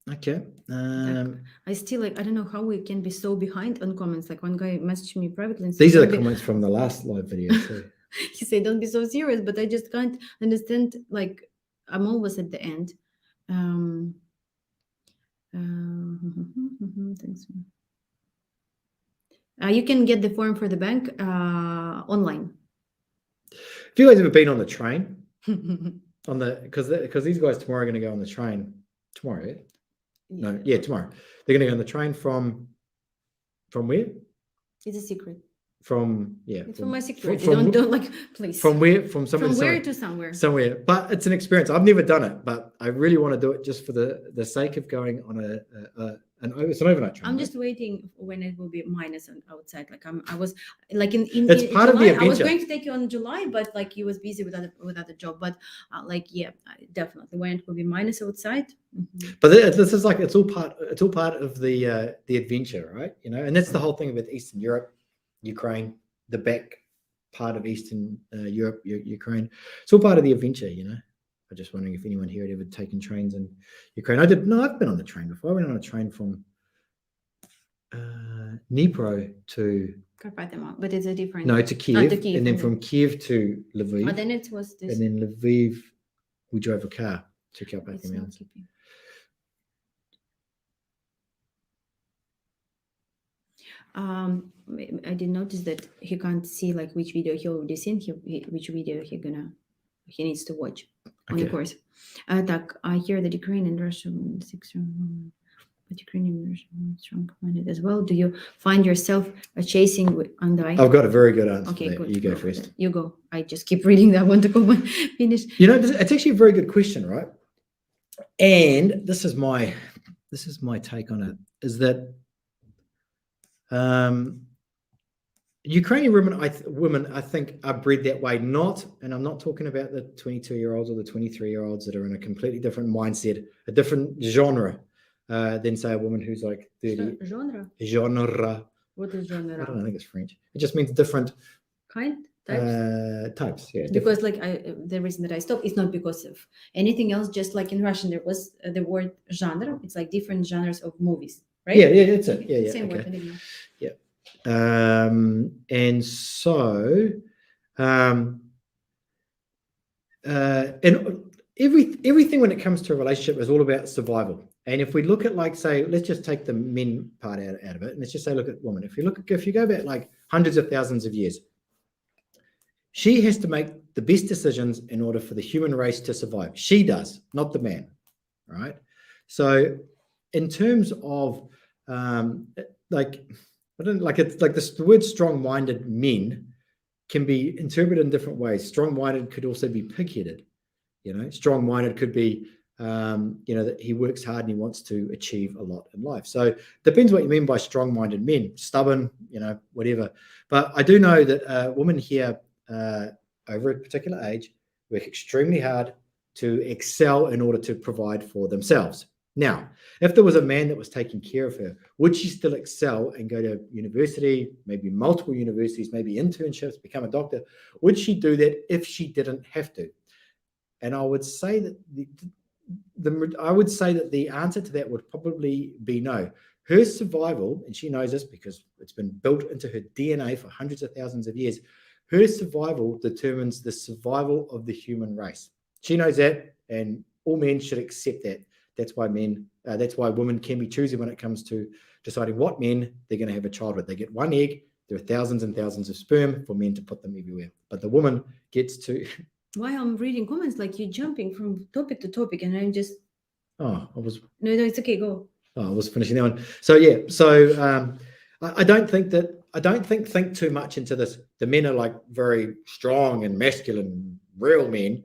Okay. I still I don't know how we can be so behind on comments. Like one guy messaged me privately and said, these are the comments from the last live video too. He said, don't be so serious, but I just can't understand. Like I'm always at the end. Thanks. You can get the form for the bank online. Have you guys ever been on the train? Because these guys tomorrow are going to go on the train tomorrow. No, yeah, tomorrow. They're going to go on the train from where? It's a secret. It's from my security. Don't like, please. From where? From somewhere. From where to somewhere. Somewhere. But it's an experience. I've never done it, but I really want to do it just for the sake of going on it's an overnight train. I'm right? just waiting when it will be minus on outside. Like I was like in It's in part of the July. I was adventure. going to take you on July, but like he was busy with other job. But like yeah, definitely when it will be minus outside. But this is like it's all part of the adventure, right? You know, and that's the whole thing with Eastern Europe, Ukraine, the back part of Eastern Europe, Ukraine. It's all part of the adventure, you know. I'm just wondering if anyone here had ever taken trains in Ukraine. I've been on the train before. I went on a train from Dnipro to Carpathia, but it's a different. to Kiev, to Kiev, and then from Kiev to Lviv, then it was this. and then Lviv, we drove a car to Carpathian It's not Mountains. keeping. I did notice that he can't see like which video he already seen, which video he needs to watch on the Okay. course. Так, I hear that Ukraine and Russia but Ukrainian and Russia strong minded as well. Do you find yourself chasing with Andai? I've got a very good answer. Okay, for that. good. You go for first. that. You go. I just keep reading that one to go finish. You know, it's actually a very good question, right? And this is my take on it, is that Ukrainian women, I think, are bred that way. And I'm not talking about the 22-year-olds or the 23-year-olds that are in a completely different mindset, a different genre than say a woman who's like 30. Genre. What is genre? I don't know, I think it's French. It just means different Kind. Types? types. Yeah. Because like the reason that I stopped is not because of anything else. Just like in Russian, there was the word genre. It's like different genres of movies, right? Yeah, that's it. Yeah, Same okay. word. I didn't know. And so, and everything when it comes to a relationship is all about survival. And if we look at, like, say, let's just take the men part out of it, and let's just say, look at women. If you go back like hundreds of thousands of years, she has to make the best decisions in order for the human race to survive. She does, not the man, right? So, in terms of like, I don't like it's like this. The word strong-minded men can be interpreted in different ways. Strong-minded could also be pig-headed. You know, strong-minded could be that he works hard and he wants to achieve a lot in life. So depends what you mean by strong-minded men, stubborn, whatever. But I do know that women here over a particular age work extremely hard to excel in order to provide for themselves. Now, if there was a man that was taking care of her, would she still excel and go to university, maybe multiple universities, maybe internships, become a doctor? Would she do that if she didn't have to? And I would say that the answer to that would probably be no. Her survival, and she knows this because it's been built into her DNA for hundreds of thousands of years, her survival determines the survival of the human race. She knows that, and all men should accept that. That's why women can be choosy when it comes to deciding what men they're going to have a child with. They get one egg. There are thousands and thousands of sperm for men to put them everywhere, but the woman gets to. Why I'm reading comments like you're jumping from topic to topic, and I'm just. Oh, I was. No, it's okay. Go. Oh, I was finishing that one. So yeah, I don't think too much into this. The men are like very strong and masculine, real men,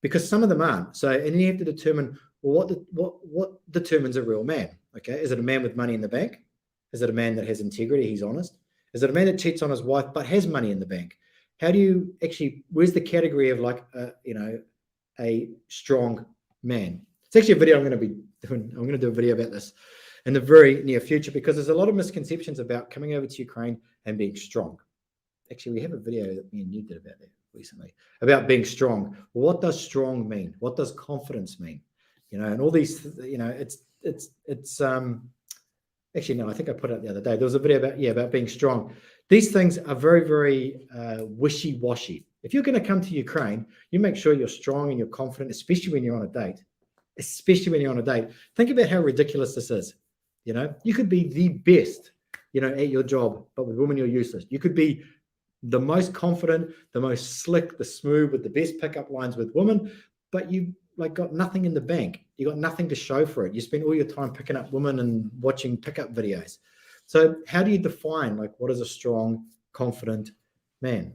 because some of them aren't. So, and you have to determine, well, what determines a real man? Okay, is it a man with money in the bank? Is it a man that has integrity? He's honest. Is it a man that cheats on his wife but has money in the bank? How do you actually? Where's the category of like a strong man? It's actually a video I'm going to be doing. I'm going to do a video about this in the very near future because there's a lot of misconceptions about coming over to Ukraine and being strong. Actually, we have a video that me and you did about that recently about being strong. Well, what does strong mean? What does confidence mean? And all these, it's actually, no, I think I put it out the other day. There was a video about being strong. These things are very, very wishy-washy. If you're going to come to Ukraine, you make sure you're strong and you're confident, especially when you're on a date. Think about how ridiculous this is. You could be the best, at your job, but with women, you're useless. You could be the most confident, the most slick, the smooth, with the best pickup lines with women, but you got nothing in the bank. You got nothing to show for it. You spend all your time picking up women and watching pickup videos. So how do you define what is a strong, confident man?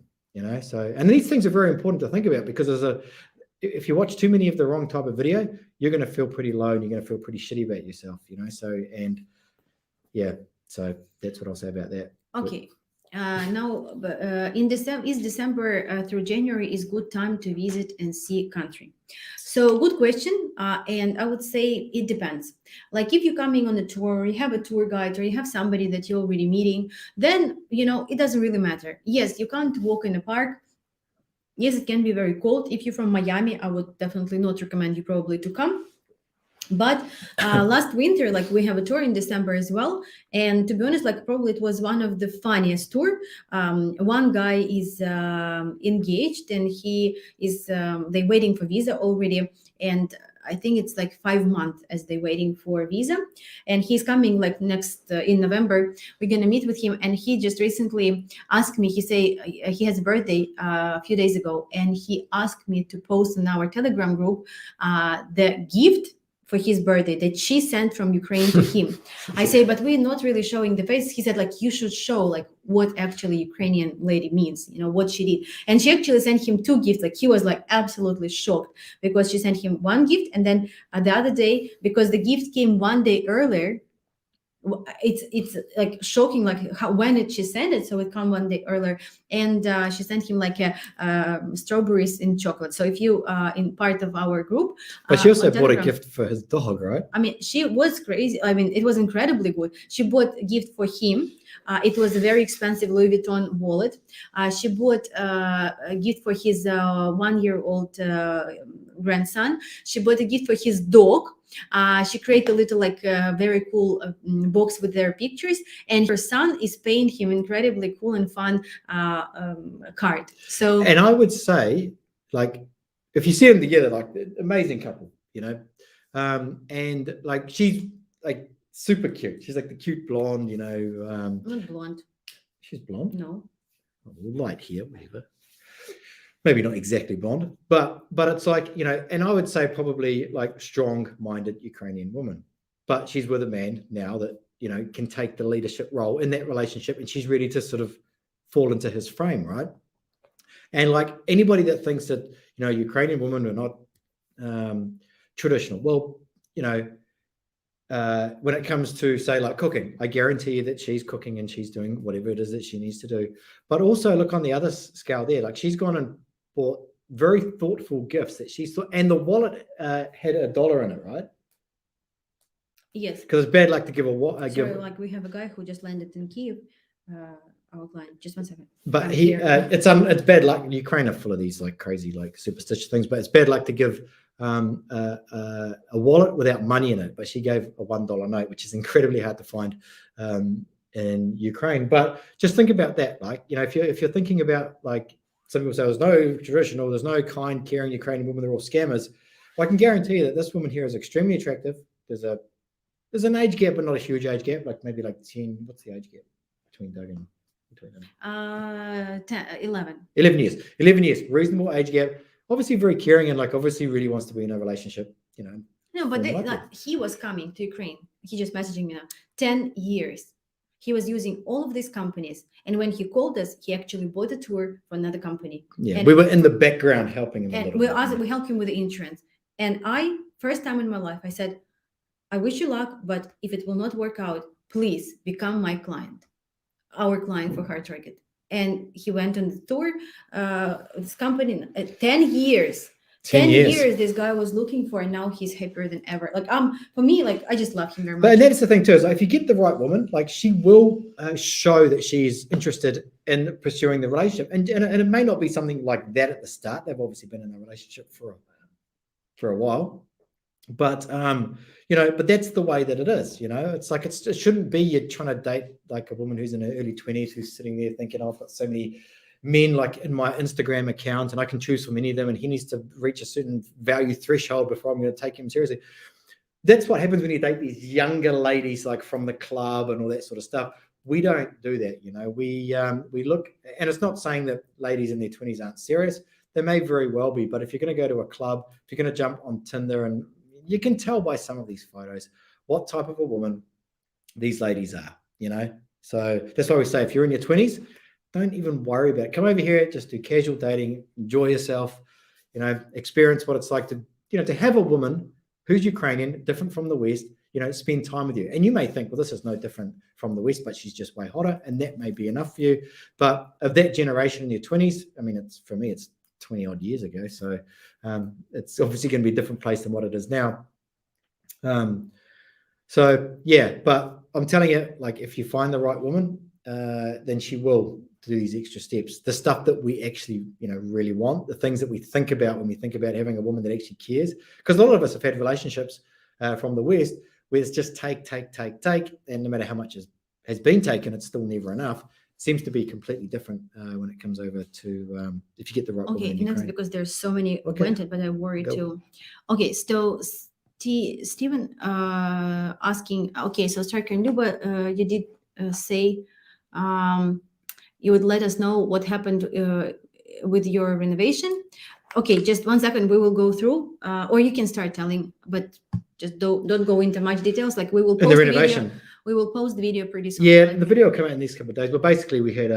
So, and these things are very important to think about because if you watch too many of the wrong type of video, you're going to feel pretty low and you're going to feel pretty shitty about yourself. So, and yeah, so that's what I'll say about that. Okay. Now, in December through January is good time to visit and see country. So good question, and I would say it depends. Like if you're coming on a tour, or you have a tour guide, or you have somebody that you're already meeting, then it doesn't really matter. Yes, you can't walk in the park. Yes, it can be very cold. If you're from Miami, I would definitely not recommend you probably to come. But last winter, like we have a tour in December as well, and to be honest, like probably it was one of the funniest tour. One guy is engaged, and he is they waiting for visa already, and I think it's like 5 months as they waiting for visa, and he's coming like next in November. We're gonna meet with him, and he just recently asked me. He say he has a birthday a few days ago, and he asked me to post in our Telegram group the gift for his birthday that she sent from Ukraine to him. I say, but we're not really showing the face. He said, like, you should show like what actually Ukrainian lady means, what she did. And she actually sent him two gifts. Like he was like absolutely shocked because she sent him one gift, and then the other day, because the gift came one day earlier, it's like shocking, like how when did she send it, so it come one day earlier, and she sent him like a strawberries in chocolate. So if you in part of our group, But she also on bought a Telegram, gift for his dog, right? I mean, she was crazy. I mean, it was incredibly good. She bought a gift for him. It was a very expensive Louis Vuitton wallet. She bought a gift for his 1-year-old grandson. She bought a gift for his dog. She created a little like very cool box with their pictures, and her son is paying him incredibly cool and fun card. So, And I would say, like, if you see them together, like, amazing couple, and like she's like super cute. She's like the cute blonde, not blonde. she's blonde, No. light hair, whatever. Maybe not exactly blonde, but it's like, and I would say probably like strong-minded Ukrainian woman, but she's with a man now that can take the leadership role in that relationship, and she's ready to sort of fall into his frame, right? And like anybody that thinks that Ukrainian women are not traditional, well, when it comes to say like cooking, I guarantee you that she's cooking and she's doing whatever it is that she needs to do. But also look on the other scale there, like she's gone and bought very thoughtful gifts that she's thought, and the wallet had $1 in it, right? Yes. Because it's bad luck to give a Sorry, like we have a guy who just landed in Kiev. Our client, just 1 second. But it's bad luck. Ukraine are full of these like crazy like superstitious things, but it's bad luck to give a wallet without money in it. But she gave a $1 note, which is incredibly hard to find in Ukraine. But just think about that, like if you're thinking about, like, some people say there's no traditional, there's no kind, caring Ukrainian women, they're all scammers. Well, I can guarantee you that this woman here is extremely attractive. There's an age gap, but not a huge age gap, like maybe like 10. What's the age gap between Doug and? 11 years. 11 years, reasonable age gap. Obviously very caring, and like obviously really wants to be in a relationship, No, but he was coming to Ukraine. He just messaging me now. 10 years. He was using all of these companies, and when he called us, he actually bought a tour for another company. Yeah, and we were in the background helping him. And we helped him with the insurance. And first time in my life, I said, I wish you luck, but if it will not work out, please become my client, our client for Heart Target. And he went on the tour. This company, 10 years. 10 years this guy was looking for, and now he's happier than ever. Like for me, like I just love him very much. But that's the thing too, is if you get the right woman, like she will show that she's interested in pursuing the relationship, and it may not be something like that at the start. They've obviously been in a relationship for a while, but but that's the way that it is. It's like it shouldn't be you're trying to date like a woman who's in her early 20s who's sitting there thinking, oh, I've got so many men like in my Instagram account and I can choose from any of them, and he needs to reach a certain value threshold before I'm going to take him seriously. That's what happens when you date these younger ladies like from the club and all that sort of stuff. We don't do that. We look, and it's not saying that ladies in their 20s aren't serious. They may very well be, but if you're going to go to a club, if you're going to jump on Tinder, and you can tell by some of these photos what type of a woman these ladies are, So that's why we say if you're in your 20s, don't even worry about it. Come over here, just do casual dating, enjoy yourself, experience what it's like to, to have a woman who's Ukrainian, different from the West, spend time with you. And you may think, well, this is no different from the West, but she's just way hotter. And that may be enough for you. But of that generation in your 20s, I mean, for me, it's 20 odd years ago. So it's obviously going to be a different place than what it is now. So yeah, but I'm telling you, like, if you find the right woman, then she will do these extra steps, the stuff that we actually, really want, the things that we think about when we think about having a woman that actually cares. Because a lot of us have had relationships from the West where it's just take, and no matter how much has been taken, it's still never enough. It seems to be completely different when it comes over to if you get the right woman. Okay, next, because there's so many wanted, but I worry too. Okay, so Stephen asking, okay, so Striker Nuba, you did say you would let us know what happened with your renovation. Okay, just 1 second, we will go through, or you can start telling, but just don't go into much details. Like, we will post the renovation. Video. We will post the video pretty soon. Yeah, the video will come out in these couple of days. But basically, we had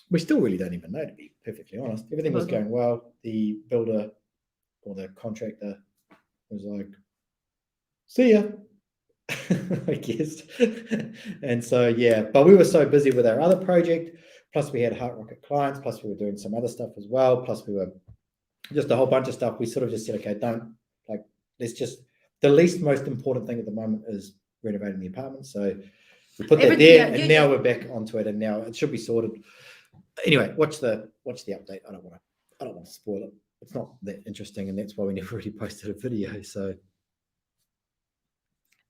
we still really don't even know, to be perfectly honest. Everything was going well. The builder or the contractor was like, "See ya," I guess. And so yeah, but we were so busy with our other project. Plus, we had Heart Rocket clients. Plus, we were doing some other stuff as well. Plus, we were just a whole bunch of stuff. We sort of just said, okay, let's just, the least most important thing at the moment is renovating the apartment. So we put that there, and now we're back onto it, and now it should be sorted. Anyway, watch the update. I don't want to spoil it. It's not that interesting, and that's why we never really posted a video. So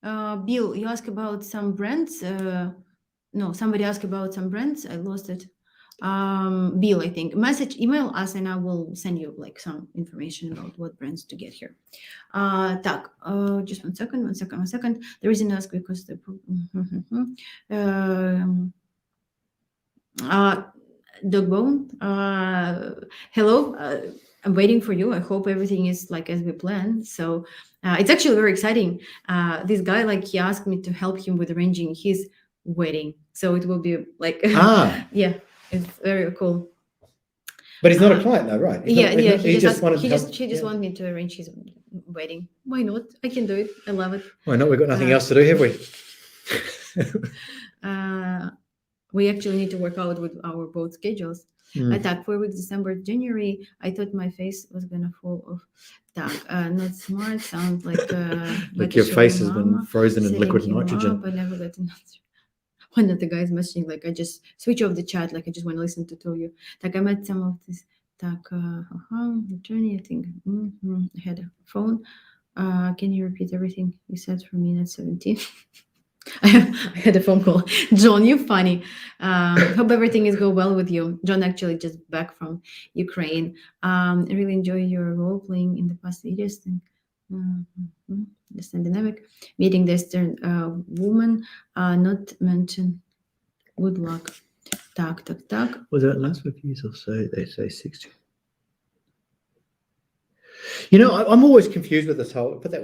Bill, you asked about some brands. No, somebody asked about some brands. I lost it. Bill, I think, email us and I will send you like some information about what brands to get here. Так, just 1 second. The reason I ask because the Dogbone, hello. I'm waiting for you. I hope everything is like as we planned. So it's actually very exciting. This guy, like, he asked me to help him with arranging his wedding. So it will be like, yeah, it's very cool. But he's not a client though, right? He just wanted me to arrange his wedding. Why not? I can do it. I love it. Why not? We've got nothing else to do, have we? We actually need to work out with our both schedules. I thought 4 weeks, December, January. I thought my face was gonna fall off. Not smart. Sounds like like your face has been frozen in liquid nitrogen. I never got an answer. One of the guys messaging, like, I just switch off the chat, like I just want to listen to you. Like, I met some of this attorney, I think. I had a phone. Can you repeat everything you said for minute 17? I had a phone call. John, you're funny. Hope everything is going well with you. John actually just back from Ukraine. I really enjoy your role playing in the past videos. This dynamic meeting the Eastern woman, not mention. Good luck. Tak. Was that last week or so? They say 60. I'm always confused with this whole. Put that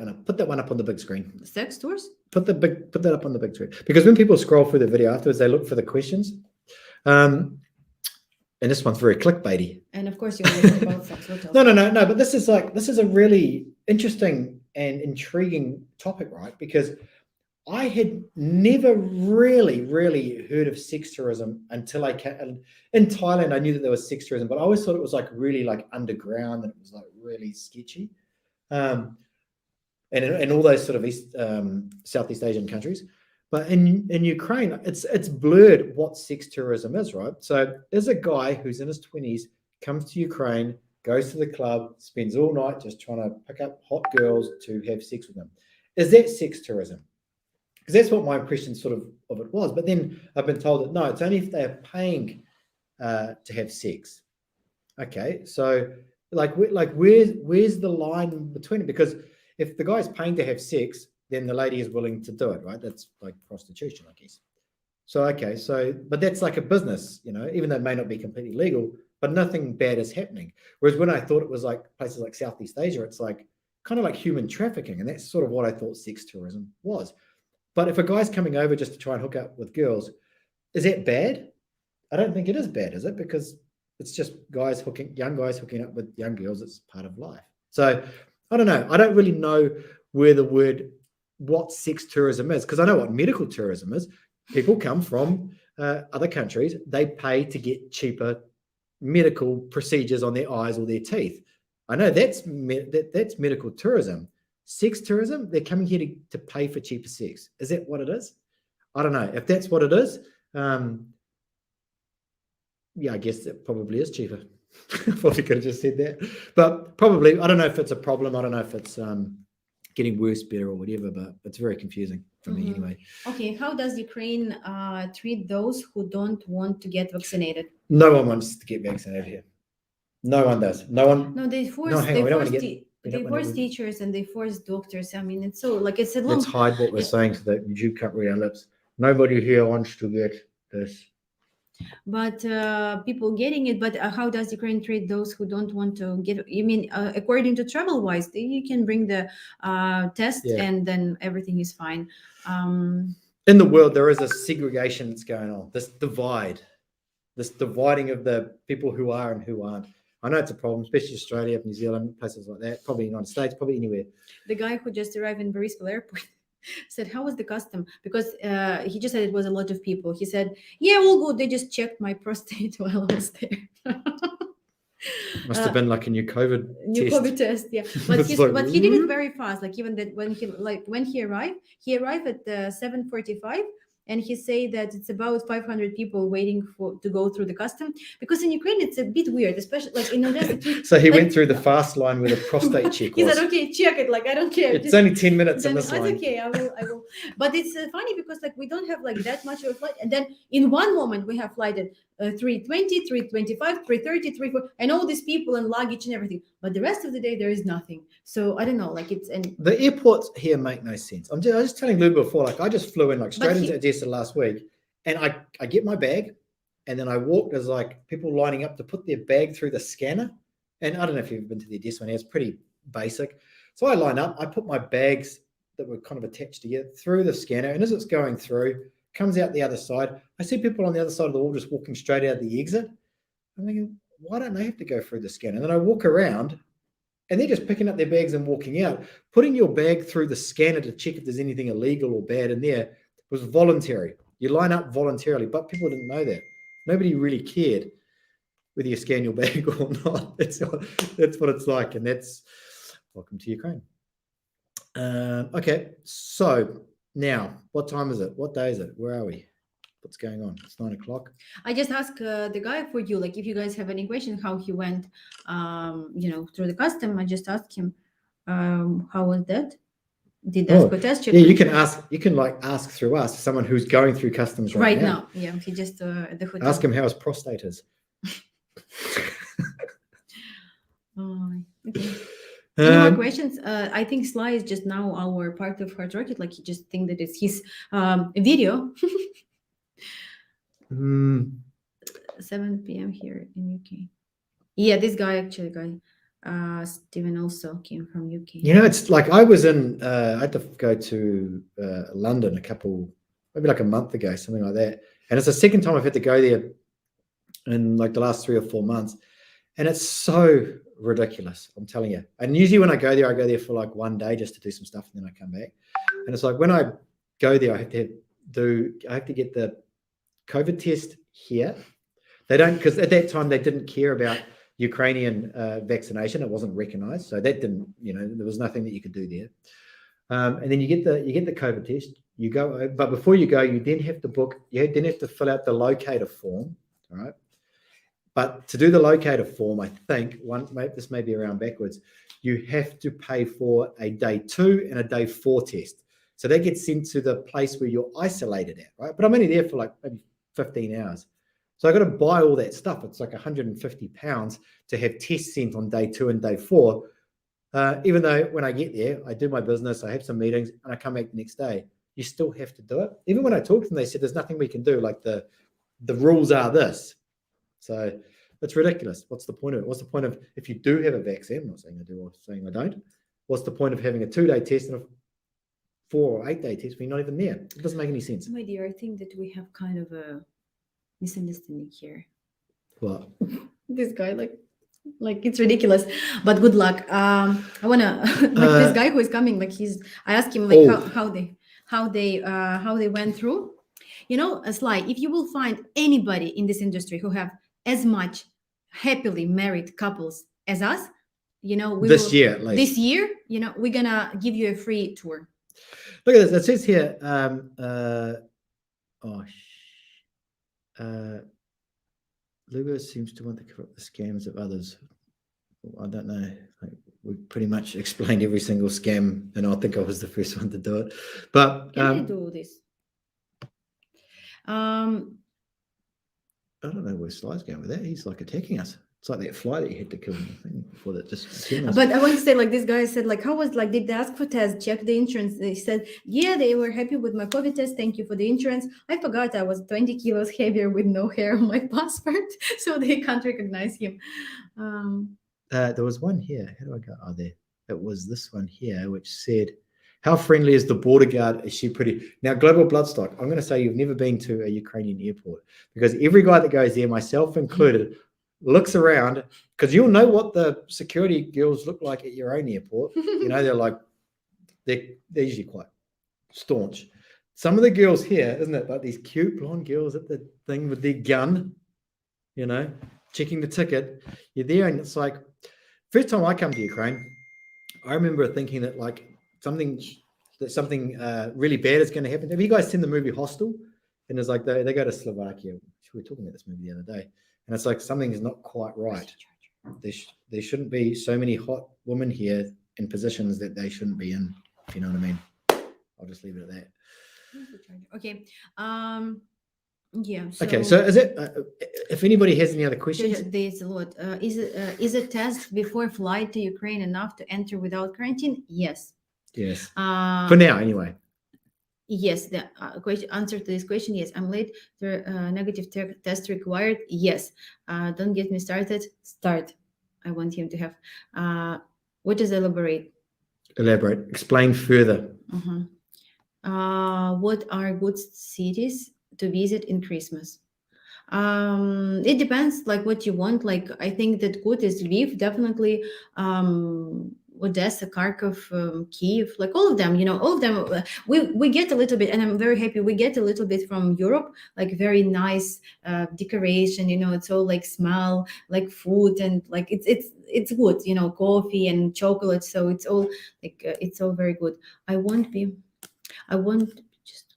one up on the big screen. Sex tours. Put that up on the big screen, because when people scroll through the video afterwards, they look for the questions. And this one's very clickbaity. And of course, you're about sex hotels. No. But this is a really interesting and intriguing topic, right? Because I had never really heard of sex tourism until I came in Thailand. I knew that there was sex tourism, but I always thought it was like really like underground, and it was like really sketchy. And all those sort of Southeast Asian countries. But in Ukraine, it's blurred what sex tourism is, right? So there's a guy who's in his 20s, comes to Ukraine, goes to the club, spends all night just trying to pick up hot girls to have sex with them. Is that sex tourism? Because that's what my impression sort of it was. But then I've been told that no, it's only if they are paying to have sex. Okay, so where's the line between it? Because if the guy's paying to have sex, then the lady is willing to do it, right? That's like prostitution, I guess. So, okay, but that's like a business, even though it may not be completely legal, but nothing bad is happening. Whereas when I thought it was like places like Southeast Asia, it's like kind of like human trafficking. And that's sort of what I thought sex tourism was. But if a guy's coming over just to try and hook up with girls, is that bad? I don't think it is bad, is it? Because it's just young guys hooking up with young girls. It's part of life. So I don't know. I don't really know where the word what sex tourism is, because I know what medical tourism is. People come from other countries. They pay to get cheaper medical procedures on their eyes or their teeth. I know that's that's medical tourism. Sex tourism, they're coming here to pay for cheaper sex. Is that what it is? I don't know. If that's what it is, yeah, I guess it probably is cheaper. Probably could have just said that, but probably, I don't know if it's a problem. I don't know if it's getting worse, better, or whatever. But it's very confusing for me anyway. Okay, how does Ukraine treat those who don't want to get vaccinated? No one wants to get vaccinated here. No one does. No one. No, they force. No, hang on. We don't want to get. They force teachers and they force doctors. I mean, it's so like it's a long. Let's hide what we're saying so that you can't read our lips. Nobody here wants to get this. But people getting it. But how does Ukraine treat those who don't want to get? You mean according to travel wise, you can bring the test and then everything is fine. In the world, there is a segregation that's going on. This dividing of the people who are and who aren't. I know it's a problem, especially Australia, New Zealand, places like that. Probably United States, probably anywhere. The guy who just arrived in Boryspil Airport said, "How was the custom?" Because he just said it was a lot of people. He said, "Yeah, all good. They just checked my prostate while I was there." Must have been like a new COVID test, yeah. But he did it very fast. Like even that when he arrived at 7:45. And he said that it's about 500 people waiting to go through the custom, because in Ukraine it's a bit weird, especially like in Odessa. So he went through the fast line with a prostate check. He said, "Okay, check it. Like I don't care. It's only 10 minutes in this line." It's okay. I will. But it's funny because like we don't have like that much of a flight, and then in one moment we have flight at 3:20, 3:25, 3:30, 3:40, and all these people and luggage and everything. But the rest of the day there is nothing. So I don't know. Like the airports here make no sense. I was just telling Lou before. Like I just flew in like straight into Odessa last week, and I get my bag, and then I walk. There's like people lining up to put their bag through the scanner, and I don't know if you've been to the Odessa one. It's pretty basic. So I line up. I put my bags that were kind of attached together through the scanner, and as it's going through, comes out the other side. I see people on the other side of the wall just walking straight out the exit. I'm thinking, why don't they have to go through the scanner? And then I walk around, and they're just picking up their bags and walking out. Putting your bag through the scanner to check if there's anything illegal or bad in there was voluntary. You line up voluntarily, but people didn't know that. Nobody really cared whether you scan your bag or not. That's what it's like, and that's welcome to Ukraine. Okay, so now, what time is it? What day is it? Where are we? What's going on? It's 9 o'clock. I just asked the guy for you, like if you guys have any question, how he went, through the custom. I just asked him, how was that? Did that go test check? Yeah, you can ask. You can ask through us, someone who's going through customs right now. Yeah, he just at the hotel. Ask him how his prostate is. Okay. Any more questions? I think Sly is just now our part of Hard Rocket. Like he just think that it's his video. 7 p.m. here in UK. Yeah, this guy Steven also came from UK. It's like I was in. I had to go to London maybe like a month ago, something like that. And it's the second time I've had to go there in like the last 3 or 4 months, and it's so ridiculous. I'm telling you. And usually when I go there for like 1 day just to do some stuff, and then I come back. And it's like when I go there, I have to get the COVID test here. They don't, because at that time they didn't care about Ukrainian vaccination. It wasn't recognized, so that didn't. There was nothing that you could do there. And then you get the COVID test. You go, but before you go, you then have to book. You then have to fill out the locator form. All right. But to do the locator form, I think this may be around backwards. You have to pay for a day 2 and a day 4 test. So that gets sent to the place where you're isolated at, right? But I'm only there for like maybe 15 hours. So I got to buy all that stuff. It's like £150 to have tests sent on day 2 and day 4. Even though when I get there, I do my business, I have some meetings, and I come back the next day. You still have to do it. Even when I talked to them, they said there's nothing we can do. Like the rules are this. So it's ridiculous. What's the point of it? What's the point of, if you do have a vaccine? I'm not saying I do or saying I don't. What's the point of having a 2-day test and a 4 or 8-day test when you're not even there? It doesn't make any sense. My dear, I think that we have kind of a misunderstanding here. What? This guy, like, Like it's ridiculous, but good luck. I wanna like this guy who is coming. Like I asked him like Oh, how they went through. You know, a Sly. If you will find anybody in this industry who have as much happily married couples as us, you know, we this will year at this least. year. You know, we're gonna give you a free tour. Look at this. It says here. Oh, Lugo seems to want to cover up the scams of others. I don't know. Like, we pretty much explained every single scam, and I think I was the first one to do it. But Can I do this? I don't know where Sly's going with that. He's like attacking us. It's like that fly that you had to kill before that just. But I want to say, like this guy said, like, how was like did they ask for test, check the insurance? They said, yeah, they were happy with my COVID test. Thank you for the insurance. I forgot I was 20 kilos heavier with no hair on my passport, so they can't recognize him. There was one here. How do I go? Oh, there. It was this one here, which said, "How friendly is the border guard? Is she pretty?" Now, Global Bloodstock. I'm going to say you've never been to a Ukrainian airport because every guy that goes there, myself included, looks around because you'll know what the security girls look like at your own airport. You know, they're usually quite staunch. Some of the girls here, isn't it? Like these cute blonde girls at the thing with their gun, you know, checking the ticket. You're there, and it's like, first time I come to Ukraine, I remember thinking that like something really bad is going to happen. Have you guys seen the movie Hostel? And it's like they go to Slovakia. We were talking about this movie the other day, and it's like something is not quite right. There shouldn't be so many hot women here in positions that they shouldn't be in. If you know what I mean. I'll just leave it at that. Okay. Yeah. Okay. So is it? If anybody has any other questions, there's a lot. Is a test before flight to Ukraine enough to enter without quarantine? Yes. Yes. For now, anyway. Yes, the answer to this question, yes. I'm late. The negative test required. Yes. Don't get me started. Start. I want him to have. What is elaborate? Elaborate. Explain further. What are good cities to visit in Christmas? It depends, like what you want. Like I think that good is Lviv, definitely. Odessa, Kharkov, Kiev, like all of them, you know, all of them. We get a little bit, and I'm very happy. We get a little bit from Europe, like very nice decoration. You know, it's all like smell, like food, and like it's good. You know, coffee and chocolate. So it's all like it's all very good. I won't just.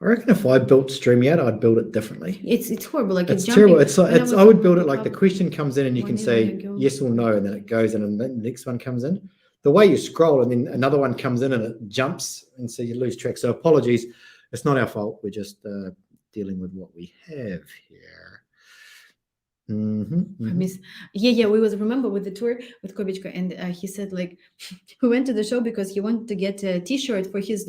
I reckon if I built StreamYard, I'd build it differently. It's horrible. Like it's terrible. I would build it like the question comes in and you can say yes or no, and then it goes in, and then the next one comes in. The way you scroll, and then another one comes in and it jumps, and so you lose track. So apologies, it's not our fault. We're just dealing with what we have here. I miss, yeah. We was remember with the tour with Kovichka, and he said like we went to the show because he wanted to get a T-shirt for his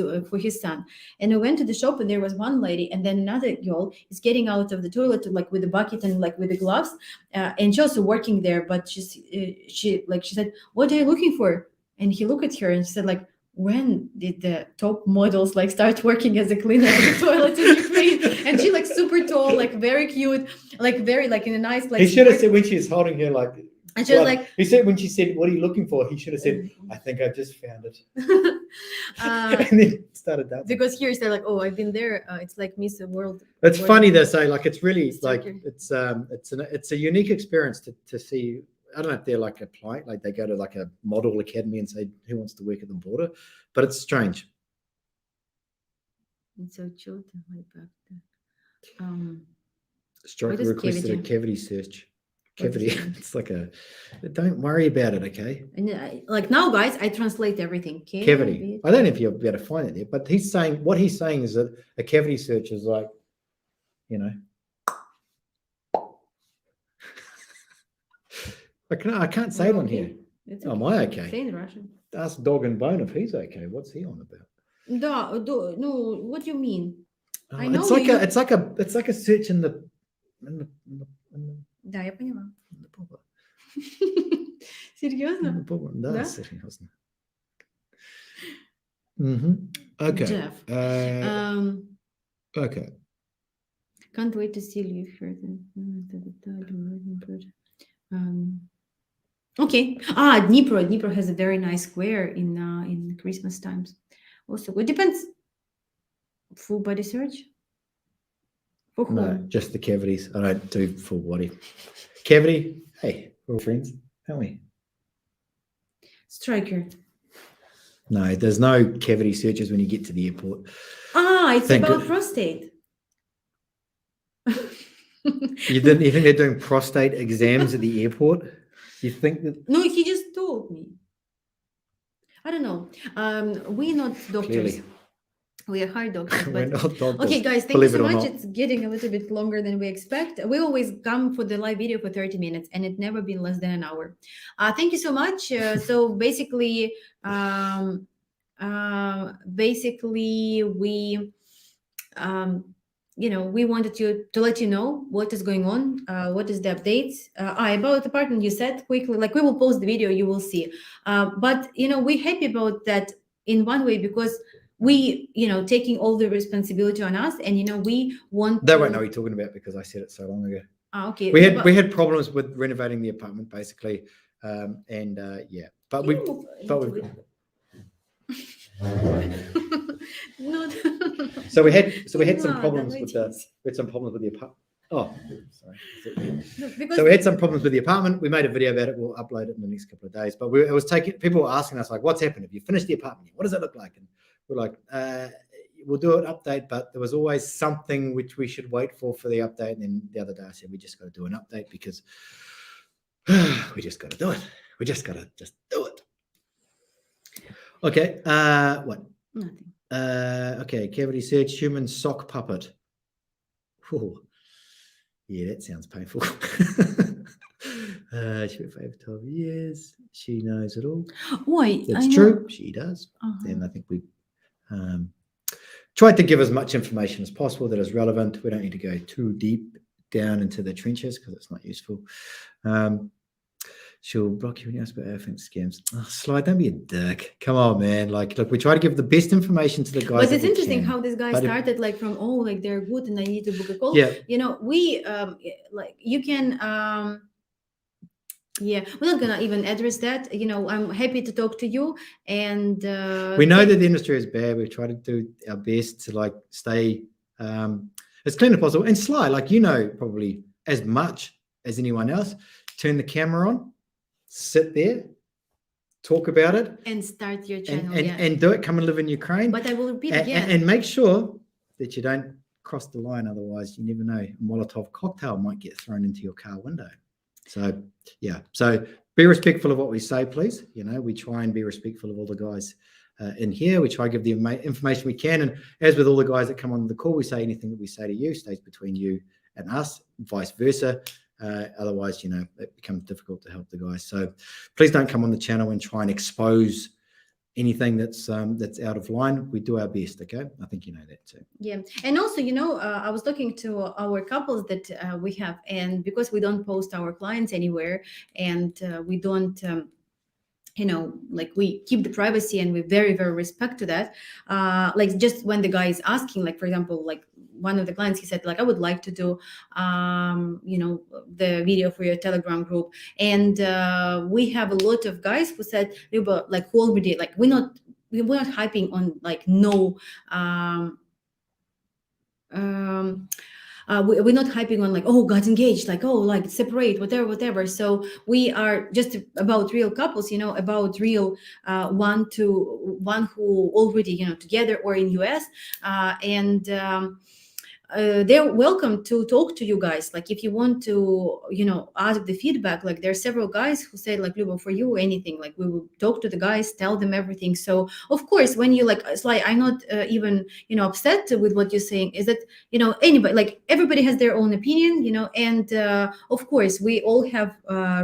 son, and we went to the shop and there was one lady, and then another girl is getting out of the toilet like with a bucket and like with the gloves, and she also working there, but she said, "What are you looking for?" And he looked at her and she said like, when did the top models like start working as a cleaner of the toilet in Ukraine? And she like super tall, like very cute, like very like in a nice place. He should have said when she was holding her like. And she was like, he said when she said, "What are you looking for?" He should have said, "I think I just found it." And then started that. Because here they're like, "Oh, I've been there. It's like Miss World." It's funny they say like it's really like Turkey. it's a unique experience to see. I don't know if they're like applying, like they go to like a model academy and say, "Who wants to work at the border?" But it's strange. It's so cute. Striker requested a cavity search. Cavity. It's like a. Don't worry about it, okay? And like now, guys, I translate everything. Cavity. I don't know if you'll be able to find it there, but what he's saying is that a cavity search is like, you know. I can't say it on here. It's okay. Am I okay? Say in Russian. Ask Dog and Bone if he's okay. What's he on about? No, what do you mean? I know it's like a search in the. Да, я поняла. Серьезно? Да, серьезно. Okay. Jeff. Okay. Can't wait to see you here. Um, okay. Dnipro has a very nice square in Christmas times. Also, it depends. Full body search for No, whom? just the cavities. I don't do full body. Cavity. Hey, we're all friends, aren't we? Striker. No, there's no cavity searches when you get to the airport. It's Think about it- prostate. You didn't? You think they're doing prostate exams at the airport? You think that No, he just told me. I don't know. We're not doctors. clearly We are hard doctors, we're but not doctors? okay, guys, thank you believe so it or much. not. It's getting a little bit longer than we expect. We always come for the live video for 30 minutes, and it never been less than an hour. Thank you so much. So basically, um, we wanted to let you know what is going on, what is the updates. About the apartment, you said quickly, like we will post the video, you will see. But we're happy about that in one way because we taking all the responsibility on us, and we want They to. won't know what you're talking about because I said it so long ago. Okay. We had problems with renovating the apartment basically, and yeah, but we Can you move a but little we bit? Not. so we had some No, problems that with way the apartment. Oh, sorry. No, because So we had some problems with the apartment. We made a video about it. We'll upload it in the next couple of days. But it was taking people were asking us like, "What's happened? Have you finished the apartment yet? What does it look like?" And we're like, "We'll do an update." But there was always something which we should wait for the update. And then the other day I said, "We just got to do an update because we just got to do it. We just got to just do it." Okay. What? nothing. Okay. Cavity search. Human sock puppet. Ooh. Yeah, that sounds painful. She went for over 12 years. She knows it all. Why? That's I know. true. She does. Uh-huh. And I think we tried to give as much information as possible that is relevant. We don't need to go too deep down into the trenches because it's not useful. She'll block you when you ask about everything scams. Oh, Sly, don't be a dick. Come on, man. Like, look, we try to give the best information to the guys. But it's interesting can. how this guy But started like from like they're good and I need to book a call. Yeah. We like you can yeah, we're not gonna even address that. I'm happy to talk to you, and we know that the industry is bad. We've tried to do our best to like stay as clean as possible. And Sly, like probably as much as anyone else, turn the camera on, sit there, talk about it, and start your channel, and do it. Come and live in Ukraine. But I will repeat and, again, and make sure that you don't cross the line. Otherwise, you never know. A Molotov cocktail might get thrown into your car window. So yeah, so be respectful of what we say, please. We try and be respectful of all the guys in here. We try to give the information we can, and as with all the guys that come on the call, we say anything that we say to you stays between you and us, vice versa. Otherwise, it becomes difficult to help the guys. So please don't come on the channel and try and expose anything that's out of line. We do our best. Okay, I think you know that too. Yeah, and also I was talking to our couples that we have, and because we don't post our clients anywhere, and we don't like we keep the privacy, and we very very respect to that. Like just when the guy is asking, like for example, like one of the clients, he said like, I would like to do the video for your Telegram group, and we have a lot of guys who said, Luba, like who already, like we're not hyping on like no we're not hyping on like, oh, got engaged, like, oh, like separate, whatever. So we are just about real couples, about real one who already together or in US, and they're welcome to talk to you guys. Like if you want to ask the feedback, like there are several guys who say like, Lubo, for you anything, like we will talk to the guys, tell them everything. So of course when you like, it's like I'm not even upset with what you're saying, is that anybody, like everybody has their own opinion, and of course we all have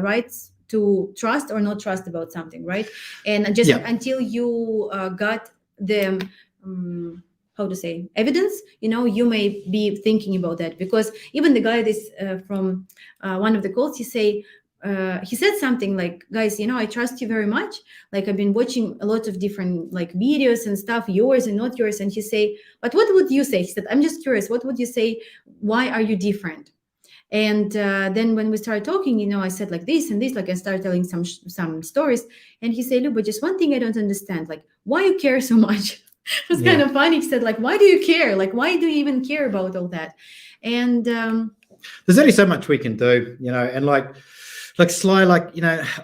rights to trust or not trust about something, right? And just until you got the how to say evidence, you may be thinking about that. Because even the guy this from one of the calls, he say he said something like, guys, I trust you very much. Like, I've been watching a lot of different like videos and stuff, yours and not yours. And he say, but what would you say? He said, I'm just curious, what would you say? Why are you different? And then when we started talking, I said like this and this, like I started telling some stories. And he said, look, but just one thing I don't understand, like, why you care so much? It was kind of funny. He said, like, why do you care? Like, why do you even care about all that? And there's only so much we can do, and like Sly, like,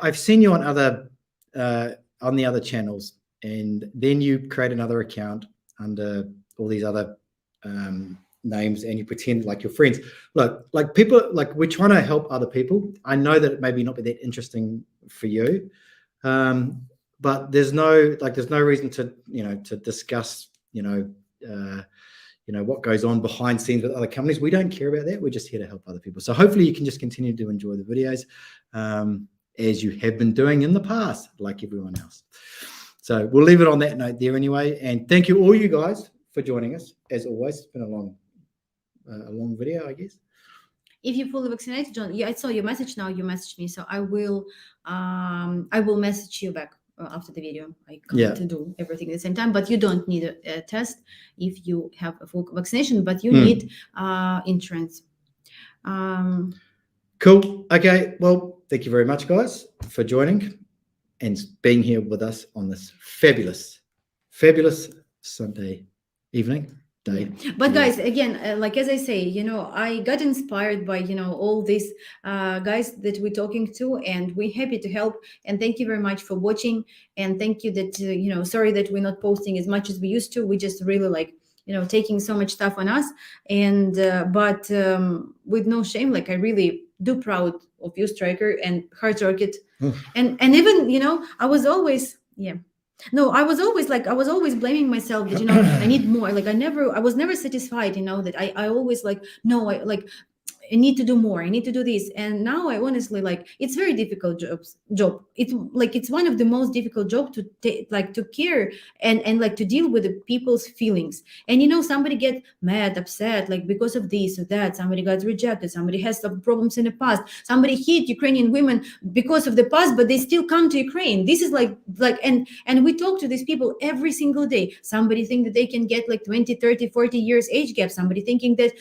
I've seen you on the other channels, and then you create another account under all these other names, and you pretend like you're friends. Look, like, people, like, we're trying to help other people. I know that it maybe not be that interesting for you, but there's no reason to to discuss what goes on behind scenes with other companies. We don't care about that. We're just here to help other people. So hopefully you can just continue to enjoy the videos as you have been doing in the past, like everyone else. So we'll leave it on that note there anyway. And thank you all you guys for joining us. As always, it's been a long video, I guess. If you're fully vaccinated, John, I saw your message now. You messaged me, so I will message you back after the video. I can't do everything at the same time, but you don't need a test if you have a full vaccination, but you need insurance. Cool. Okay. Well, thank you very much, guys, for joining and being here with us on this fabulous Sunday evening. Day. But guys, again, like as I say, I got inspired by all these guys that we're talking to, and we're happy to help. And thank you very much for watching. And thank you that sorry that we're not posting as much as we used to. We just really like taking so much stuff on us, and but with no shame. Like, I really do proud of you, Striker and Heart Rocket, and even I was always No, I was always blaming myself that I need more. Like, I was never satisfied. That I always like, no, I need to do more. I need to do this. And now I honestly, like, it's very difficult job. It's one of the most difficult job to take, like, to care and like to deal with the people's feelings. And somebody get mad, upset, like, because of this or that. Somebody got rejected. Somebody has some problems in the past. Somebody hit Ukrainian women because of the past, but they still come to Ukraine. This is like and we talk to these people every single day. Somebody think that they can get like 20, 30, 40 years age gap. Somebody thinking that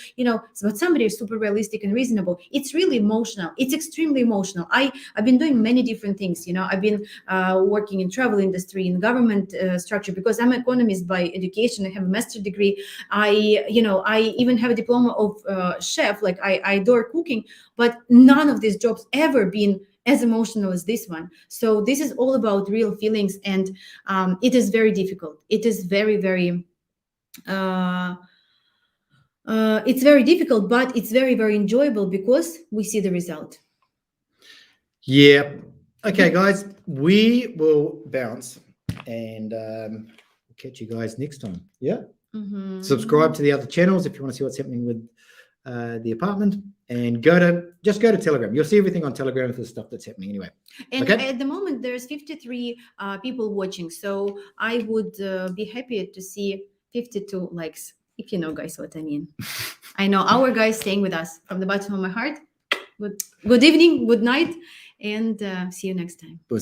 but somebody is super realistic and reasonable. It's really emotional. It's extremely emotional. I've been doing many different things. I've been working in travel industry, in government structure, because I'm an economist by education. I have a master's degree. I even have a diploma of chef. Like, I adore cooking, but none of these jobs ever been as emotional as this one. So this is all about real feelings, and it is very difficult. It is very, very it's very difficult, but it's very, very enjoyable because we see the result. Yeah. Okay, guys, we will bounce, and we'll catch you guys next time. Yeah. Subscribe to the other channels if you want to see what's happening with the apartment, and just go to Telegram. You'll see everything on Telegram for the stuff that's happening anyway. And at the moment, there's 53 people watching, so I would be happy to see 52 likes, if you know, guys, what I mean. I know our guys staying with us from the bottom of my heart. Good evening, good night, and see you next time.